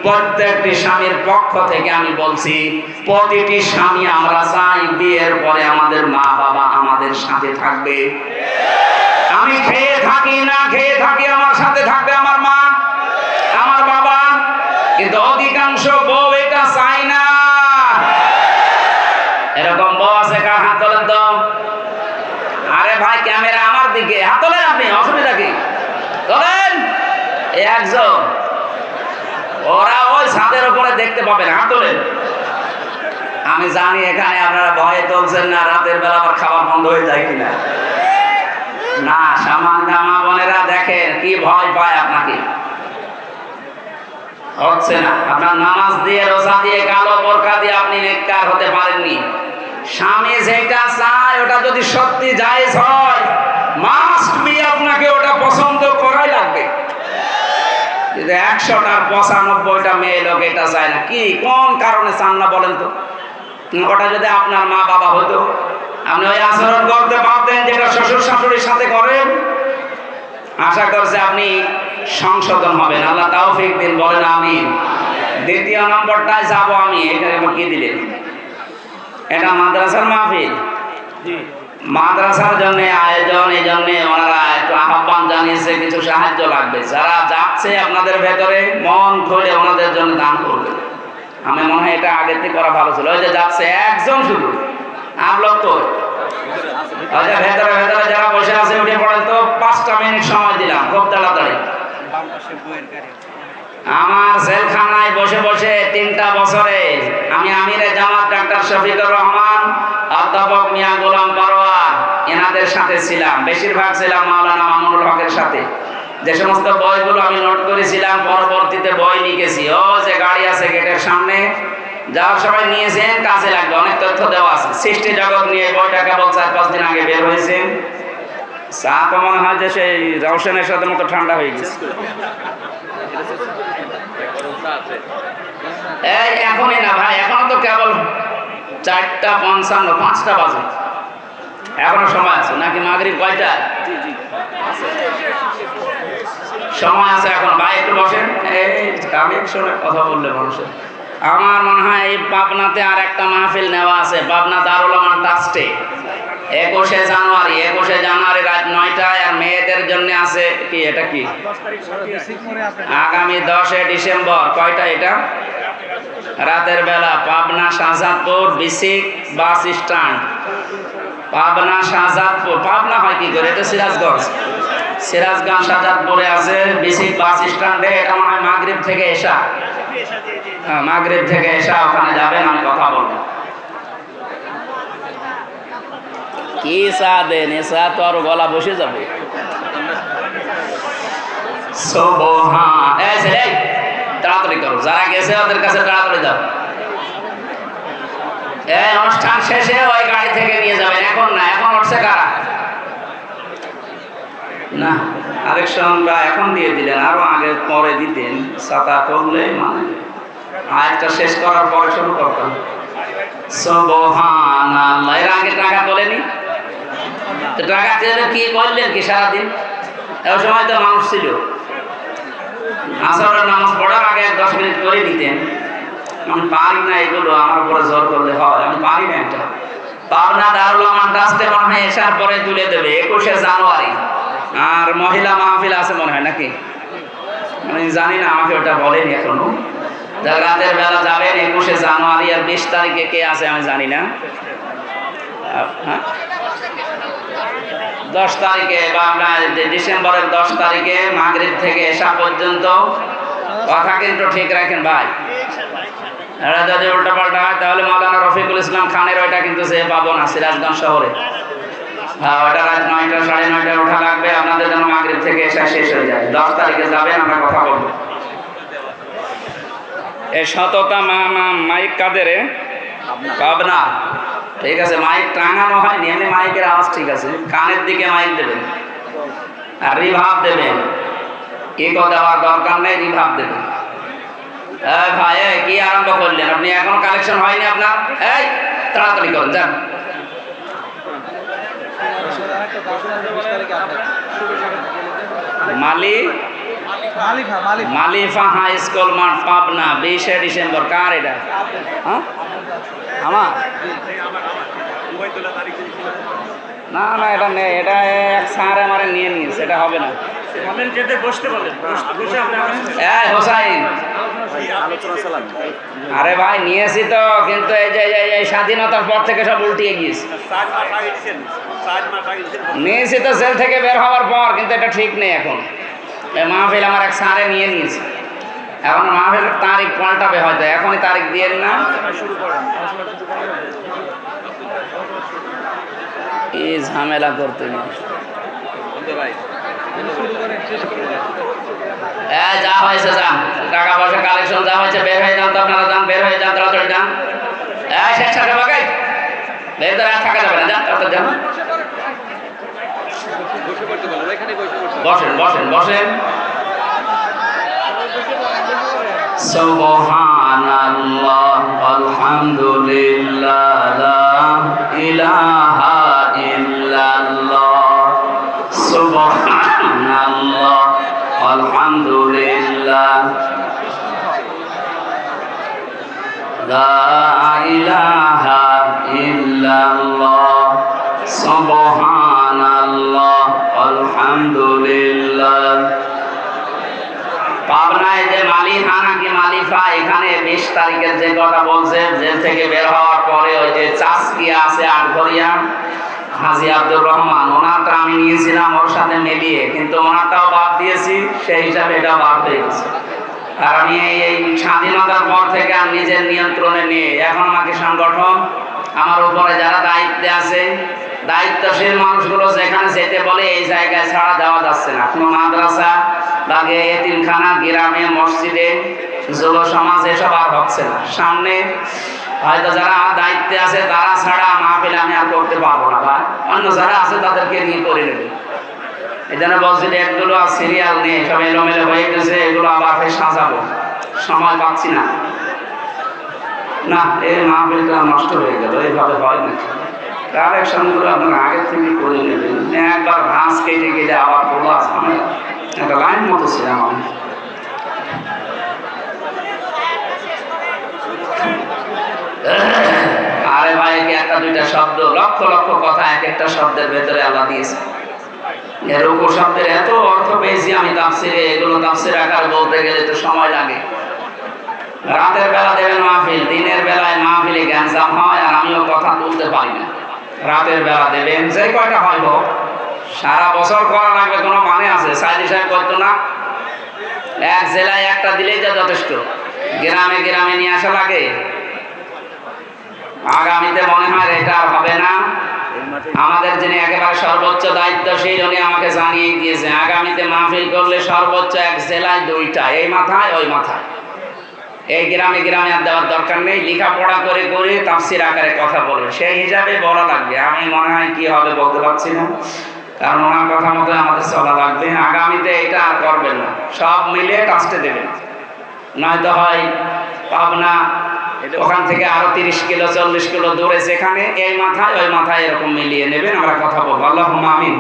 প্রত্যেকটি স্বামীর পক্ষ থেকে আমি বলছি, প্রতিটি স্বামী আমরা চাই বিয়ের পরে আমাদের মা বাবা আমাদের সাথে থাকবে। আমি খেয়ে থাকি না খেয়ে থাকি, আমার সাথে থাকবে আমার মা আমার বাবা। কিন্তু অধিকাংশ বউ এটা চাই না। এরকম বউ আছে কার? হাত তোলেন তো। আরে ভাই, ক্যামেরা আমার দিকে, হাত তোলেন আপনি, অসুবিধা কি? তোলেন। একজন, ওরা ওই ছাদের উপরে দেখতে পাবেন, হাত তোলেন। আমি জানি এখানে আপনারা ভয়ে তুলছেন না, রাতের বেলা আবার খাবার বন্ধ হয়ে যায় কিনা। না, সামান্য মা বোনেরা দেখেন কি ভয় পায় আপনাকে। হচ্ছে না, আপনার নামাজ দিয়ে রোজা দিয়ে কালো বোরকা দিয়ে আপনি নেককার হতে পারেননি। স্বামী যেটা চায় ওটা যদি সত্যি জায়েজ হয়, মাস্ট বি আপনাকে ওটা পছন্দ করাই লাগবে। যদি 100টার 95টা মেয়ে লোক এটা চায় না, কি কোন কারণে চান না বলেন তো? ওটা যদি আপনার মা বাবা হতো, আপনি ওই আচরণ করতে পারতেন যেটা শ্বশুর শাশুড়ির সাথে করেন। আশা করছে আপনি সংশোধন হবেন, আল্লাহ তৌফিক দিন, বলেন আমিন। দ্বিতীয় নম্বরটায় যাব আমি। এখানে কি দিলেন? এটা মাদ্রাসার মাহফিল, মাদ্রাসার জন্য আয়োজন, এই জন্য ওনারা একটু আহ্বান জানিয়েছে, কিছু সাহায্য লাগবে। যারা যাচ্ছে আপনাদের ভেতরে মন খুলে ওনাদের জন্য দান করবে। আমি মনে হয় এটা আগের থেকে করা ভালো ছিল। ওই যে যাচ্ছে একজন শুধু, আপলোক তো ভেতরে ভেতরে যারা বসে আছে উঠে পড়েন তো। 5টা মিনিট সময় দিলাম, খুব তাড়াতাড়ি। আমার জেলখানায় বসে বসে 3টা বছরে আমি আমিরে জামাত ডাক্তার শফিকুর রহমান, অধ্যাপক মিয়া গোলাম পারোয়ার এনাদের সাথে ছিলাম। বেশিরভাগ ছিলাম মাওলানা মামুনুল হকের সাথে। যে সমস্ত বইগুলো আমি নোট করেছিলাম, পরবর্তীতে বই লিখেছি। ও যে গাড়ি আছে গেটের সামনে, যাওয়ার সবাই নিয়েছেন, কাজে লাগবে। অনেক তথ্য দেওয়া আছে। সৃষ্টি জগৎ নিয়ে বইটা কেবল 4-5 দিন আগে বের হয়েছে। চা তো মনে হয় যে সেই রওশনের সাথে মতো ঠান্ডা হয়ে গেছে। এই এখনই না ভাই, এখনো তো কেবল 4:55, 5টা বাজে, এখনো সময় আছে। নাকি মাগরিব কয়টা? সময় আছে এখন ভাই, একটু বসেন। এই আমি একসঙ্গে কথা বললে মানুষের, আমার মনে হয় এই পাবনাতে আর একটা মাহফিল নেওয়া আছে, পাবনা দারুল আমান ট্রাস্টে। 21শে জানুয়ারি রাত 9টায়। আর মেয়েদের জন্য আছে কি, এটা কি আগামী 10শে ডিসেম্বর। কয়টা এটা? রাতের বেলা পাবনা শাহজাদপুর বিসিক বাস স্ট্যান্ড। পাবনা শাহজাদপুর, পাবনা হয় কি করে? এটা সিরাজগঞ্জ শাহজাদপুরে আছে বিসিক বাস স্ট্যান্ডে। এটা মনে হয় মাগরিব থেকে এসা, মাগরিব থেকে এসা ওখানে যাবেন, আমি কথা বলবো। কি চা দেন? এ চা তো আরো গলা বসে যাবে। তাড়াতাড়ি করো, যারা গেছে ওদের কাছে তাড়াতাড়ি যাও। এই অনুষ্ঠান শেষে ওই গাড়ি থেকে নিয়ে যাবেন। এখন না, এখন উঠছে কারা? না, আরেকশনটা এখন দিয়ে দিলেন, আরো আগে পরে দিতেন। ছাতা করলে মানে আরেকটা শেষ করার পরে শুরু করতাম। সুবহানাল্লাহ। এর আগে টাকা তোলেনি তো, টাকা চেয়ে কি করলেন কি সারাদিন? ওই সময় তো মানুষ ছিল, আসরের নামাজ পড়ার আগে 10 মিনিট করে দিতেন। আমি পারি না এগুলো, আমার উপরে জোর করলে হয়, আমি পারি না এটা। পাবনা দারুল আমান ট্রাস্টে মনে হয় এসার পরে তুলে দেবে 21শে জানুয়ারি। আর মহিলা মাহফিল আছে মনে হয়, নাকি আমি জানি না, আমাকে ওটা বলেনি এখনো। যারা রাতের বেলা যাবেন 21শে জানুয়ারি। আর 20 তারিখে কে আছে আমি জানি না। হ্যাঁ, 10 তারিখে বা ডিসেম্বরের 10 তারিখে মাগরিব থেকে এশা পর্যন্ত, কথা কিন্তু ঠিক রাখেন ভাই। এটা যদি উল্টাপাল্টা হয় তাহলে মাওলানা রফিকুল ইসলাম খানের ওইটা কিন্তু সে পাবো না সিরাজগঞ্জ শহরে। হ্যাঁ, ওটা রাত 9টা 9:30 ওঠা লাগবে আপনাদের যেন মাগরিব থেকে এশা শেষ হয়ে যায়। 10 তারিখে যাবেন, আমরা কথা বলবো। এই সততা মাইক কাদের? পাবনা। ঠিক আছে, মাইক টাঙানো হয়নি, এমনি মাইকের আওয়াজ ঠিক আছে। কানের দিকে মাইক দেবেন আর রিভাব দেবেন। ইকো দেওয়ার দরকার নেই, রিভাব দেবেন। ভাই কি আরম্ভ করলেন আপনি? এখন কালেকশন হয়নি আপনার? এই তাড়াতাড়ি করেন, যান। মালিফা হাই স্কুল মাঠ, পাবনা, 20 ডিসেম্বর। কার এটা? আমার না না, এটা নেই। এটা এক স্যার আমার নিয়ে নিয়েছে, এটা হবে না। আরে ভাই নিয়েছি তো, কিন্তু এই যে স্বাধীনতার পর থেকে সব উল্টিয়ে গিয়েছে। নিয়েছি তো জেল থেকে বের হওয়ার পর, কিন্তু এটা ঠিক নেই এখন। এই মাহফিল আমার এক স্যারে নিয়ে নিয়েছে, এখন মাহফিলের তারিখ পাল্টাবে হয়তো, এখনই তারিখ দিয়ে না। কি ঝামেলা করতে যা হয়েছে যান, টাকা পয়সা কালেকশন যা হয়েছে বের হয়ে যান তো, আপনারা যান, বের হয়ে যান, তাড়াতাড়ি যান। শেষ টাকা বাগাই বের করে থাকা যাবে না, যান তাড়াতাড়ি যান। বসেন বসেন বসেন। সুবহানাল্লাহ আলহামদুলিল্লাহ লা ইলাহা ইল্লাল্লাহ। সুবহানাল্লাহ আলহামদুলিল্লাহ লা ইলাহা ইল্লাল্লাহ। সুবহানাল্লাহ আলহামদুলিল্লাহ। পাবনায় যে মালিফা নাকি মালিফা, এখানে 20 তারিখের যে কথা বলছে, জেল থেকে বের হওয়ার পরে ওই যে চাষকিয়া আছে আটঘরিয়া, হাজী আব্দুর রহমান, ওনারটা আমি নিয়েছিলাম ওর সাথে মিলিয়ে, কিন্তু ওনারটাও বাদ দিয়েছি, সেই হিসাবে এটা বাদ হয়ে গেছে। আর আমি এই স্বাধীনতার পর থেকে আর নিজের নিয়ন্ত্রণে নিয়ে, এখন আমাকে সংগঠন আমার উপরে যারা দায়িত্বে আছে, দায়িত্বশীল মানুষগুলো যেখানে যেতে বলে এই জায়গায় ছাড়া দেওয়া যাচ্ছে না। কোনো মাদ্রাসা লাগে, এতিমখানা, গ্রামে, মসজিদে, যুব সমাজ, এসব আর হচ্ছে না। সামনে হয়তো যারা দায়িত্বে আছে তারা ছাড়া মাহফিল আমি আর করতে পারবো না, বা অন্য যারা আছে তাদেরকে নিয়ে করে নেবে। এই জন্য বলছি এগুলো আর সিরিয়াল নেই, সব এলোমেলো হয়ে গেছে, এগুলো আবার ফের সাজাবো, সময় পাচ্ছি না। না, এই মাহফিলটা নষ্ট হয়ে গেল, এইভাবে হয় না। কালেকশনগুলো আপনারা আগের থেকে করে নেবেন। একবার ঘাস কেটে গেলে আবার তোলা ঝামেলা, একটা লাইন মতো ছিলাম আমি। আরে ভাই, একটা দুইটা শব্দ, লক্ষ লক্ষ কথা এক একটা শব্দের ভেতরে আল্লাহ দিয়েছে। এর উপর শব্দের এত অর্থ পেয়েছি আমি তাফসিরে, এগুলো তাফসির আকার বলতে গেলে তো সময় লাগে। রাতের বেলা দেবেন মাহফিল, দিনের বেলায় মাহফিলে গ্যাঞ্জাম হয় আর আমিও কথা তুলতে পারি না। রাতের বেলা দেবেন, যে কয়টা হয় হোক, সারা বছর করা লাগবে কোনো মানে আছে? সাইদি সাহেব করতো না, এক জেলায় একটা দিলেই তো যথেষ্ট, গ্রামে গ্রামে নিয়ে আসা লাগে। আগামীতে মনে হয় এটা হবে না। আমাদের যিনি একেবারে সর্বোচ্চ দায়িত্বশীল, উনি আমাকে জানিয়ে দিয়েছে আগামীতে মাহফিল করলে সর্বোচ্চ এক জেলায় 2টা, এই মাথায় ওই মাথায়। এই গ্রামে গ্রামে আর দেওয়ার দরকার নেই, লেখাপড়া করে করে তাফসির আকারে কথা বলবে, সেই হিসাবে বলা লাগবে। আমি মনে হয় কি হবে বলতে পারছি না, কারণ ওনার কথা মতো আমাদের চলা লাগবে। আগামীতে এটা আর করবেন না, সব মিলে কাস্টে দেবেন, নয়তো হয় পাবনা ওখান থেকে আরো 30 কিলো 40 কিলো দূরে, যেখানে এই মাথায় ওই মাথায় এরকম মিলিয়ে নেবেন, আমরা কথা বলবো। আল্লাহুম্মা আমিন।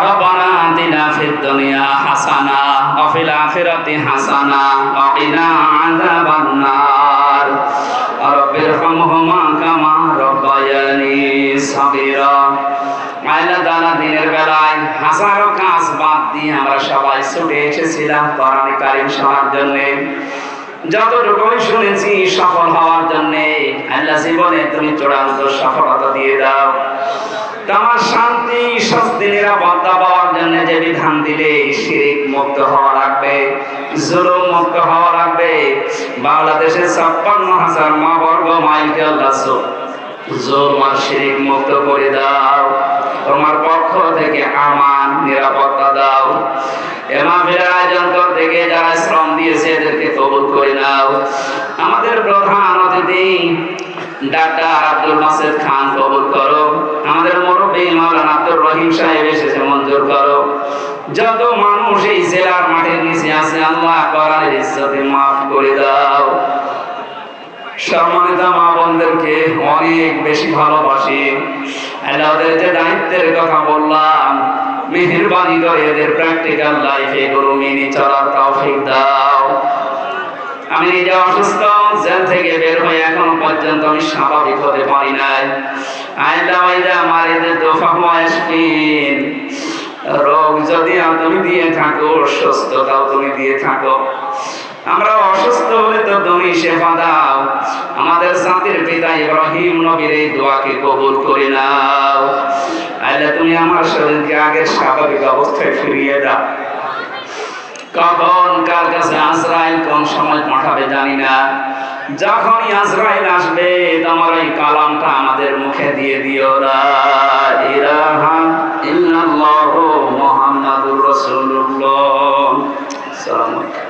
রব্বানা আতিনা ফিদ দুনিয়া হাসানা ওয়া ফিল আখিরাতি হাসানা ওয়া কিনা আযাবান নার। রব্বিরহামহুমা কামা রাব্বায়ানি সাগীরা। আল্লাহ তাআলা দিনের বেলায় হাজারো কাজ বাদ দিয়ে আমরা সবাই ছুটে এসেছিলাম কোরআন কারীম শোনার জন্য। যতটুকুই শুনেছি সফল হওয়ার জন্য, আল্লাহ জীবনে তুমি চূড়ান্ত সফলতা দিয়ে দাও। তোমার শান্তি স্বস্তি নিরাপত্তা পাওয়ার জন্য যে বিধান দিলে শিরক মুক্ত হওয়া লাগবে, জুলুম মুক্ত হওয়া লাগবে। বাংলাদেশে ৫৬,০০০ মা বর্গ মাইলকে আল্লাহ জুলুম আর শিরক মুক্ত করে দাও। তোমার পক্ষ থেকে আমান নিরাপত্তা দাও। এমাফের আয়োজন করতে গিয়ে যারা শ্রম দিয়েছে এদেরকে কবুল করে নাও। আমাদের প্রধান অতিথি ডাক্তার আব্দুল মাসেদ খান কবুল করো। আমাদের মুরব্বী মাওলানা আব্দুর রহিম সাহেব এসেছে মঞ্জুর করো। যত মানুষ এই জেলার মাঠের নিচে আছে আল্লাহ কোরআনের ইজ্জতে মাফ করে দাও। সম্মানিত মা বোনদেরকে অনেক বেশি ভালোবাসি। আল্লাহ ওদের যে দায়িত্বের কথা বললাম, মেহেরবানি করে এদের প্র্যাকটিক্যাল লাইফে এগুলো মেনে চলার তৌফিক দাও। আমি নিজে অসুস্থ, জেল থেকে বের হয়ে এখনো পর্যন্ত আমি স্বাভাবিক হতে পারি নাই। আমার এদের দোফা মাসকিন রোগ যদি তুমি দিয়ে থাকো, সুস্থতাও তুমি দিয়ে থাকো। আমরা অসুস্থ হলে তো তুমি সেবা দাও। আমাদের জাতির পিতা ইব্রাহিম নবীর এই দোয়াকে কবুল করে নাও। আল্লাহ তুমি আমার শরীরকে আগের স্বাভাবিক অবস্থায় ফিরিয়ে দাও। কখন কার কাছে আজরাইল কোন সময় পাঠাবে জানি না। যখনই আজরাইল আসবে তোমার এই কালামটা আমাদের মুখে দিয়ে দিও, লা ইলাহা ইল্লাল্লাহু মুহাম্মাদুর রাসূলুল্লাহ। আসসালামু আলাইকুম।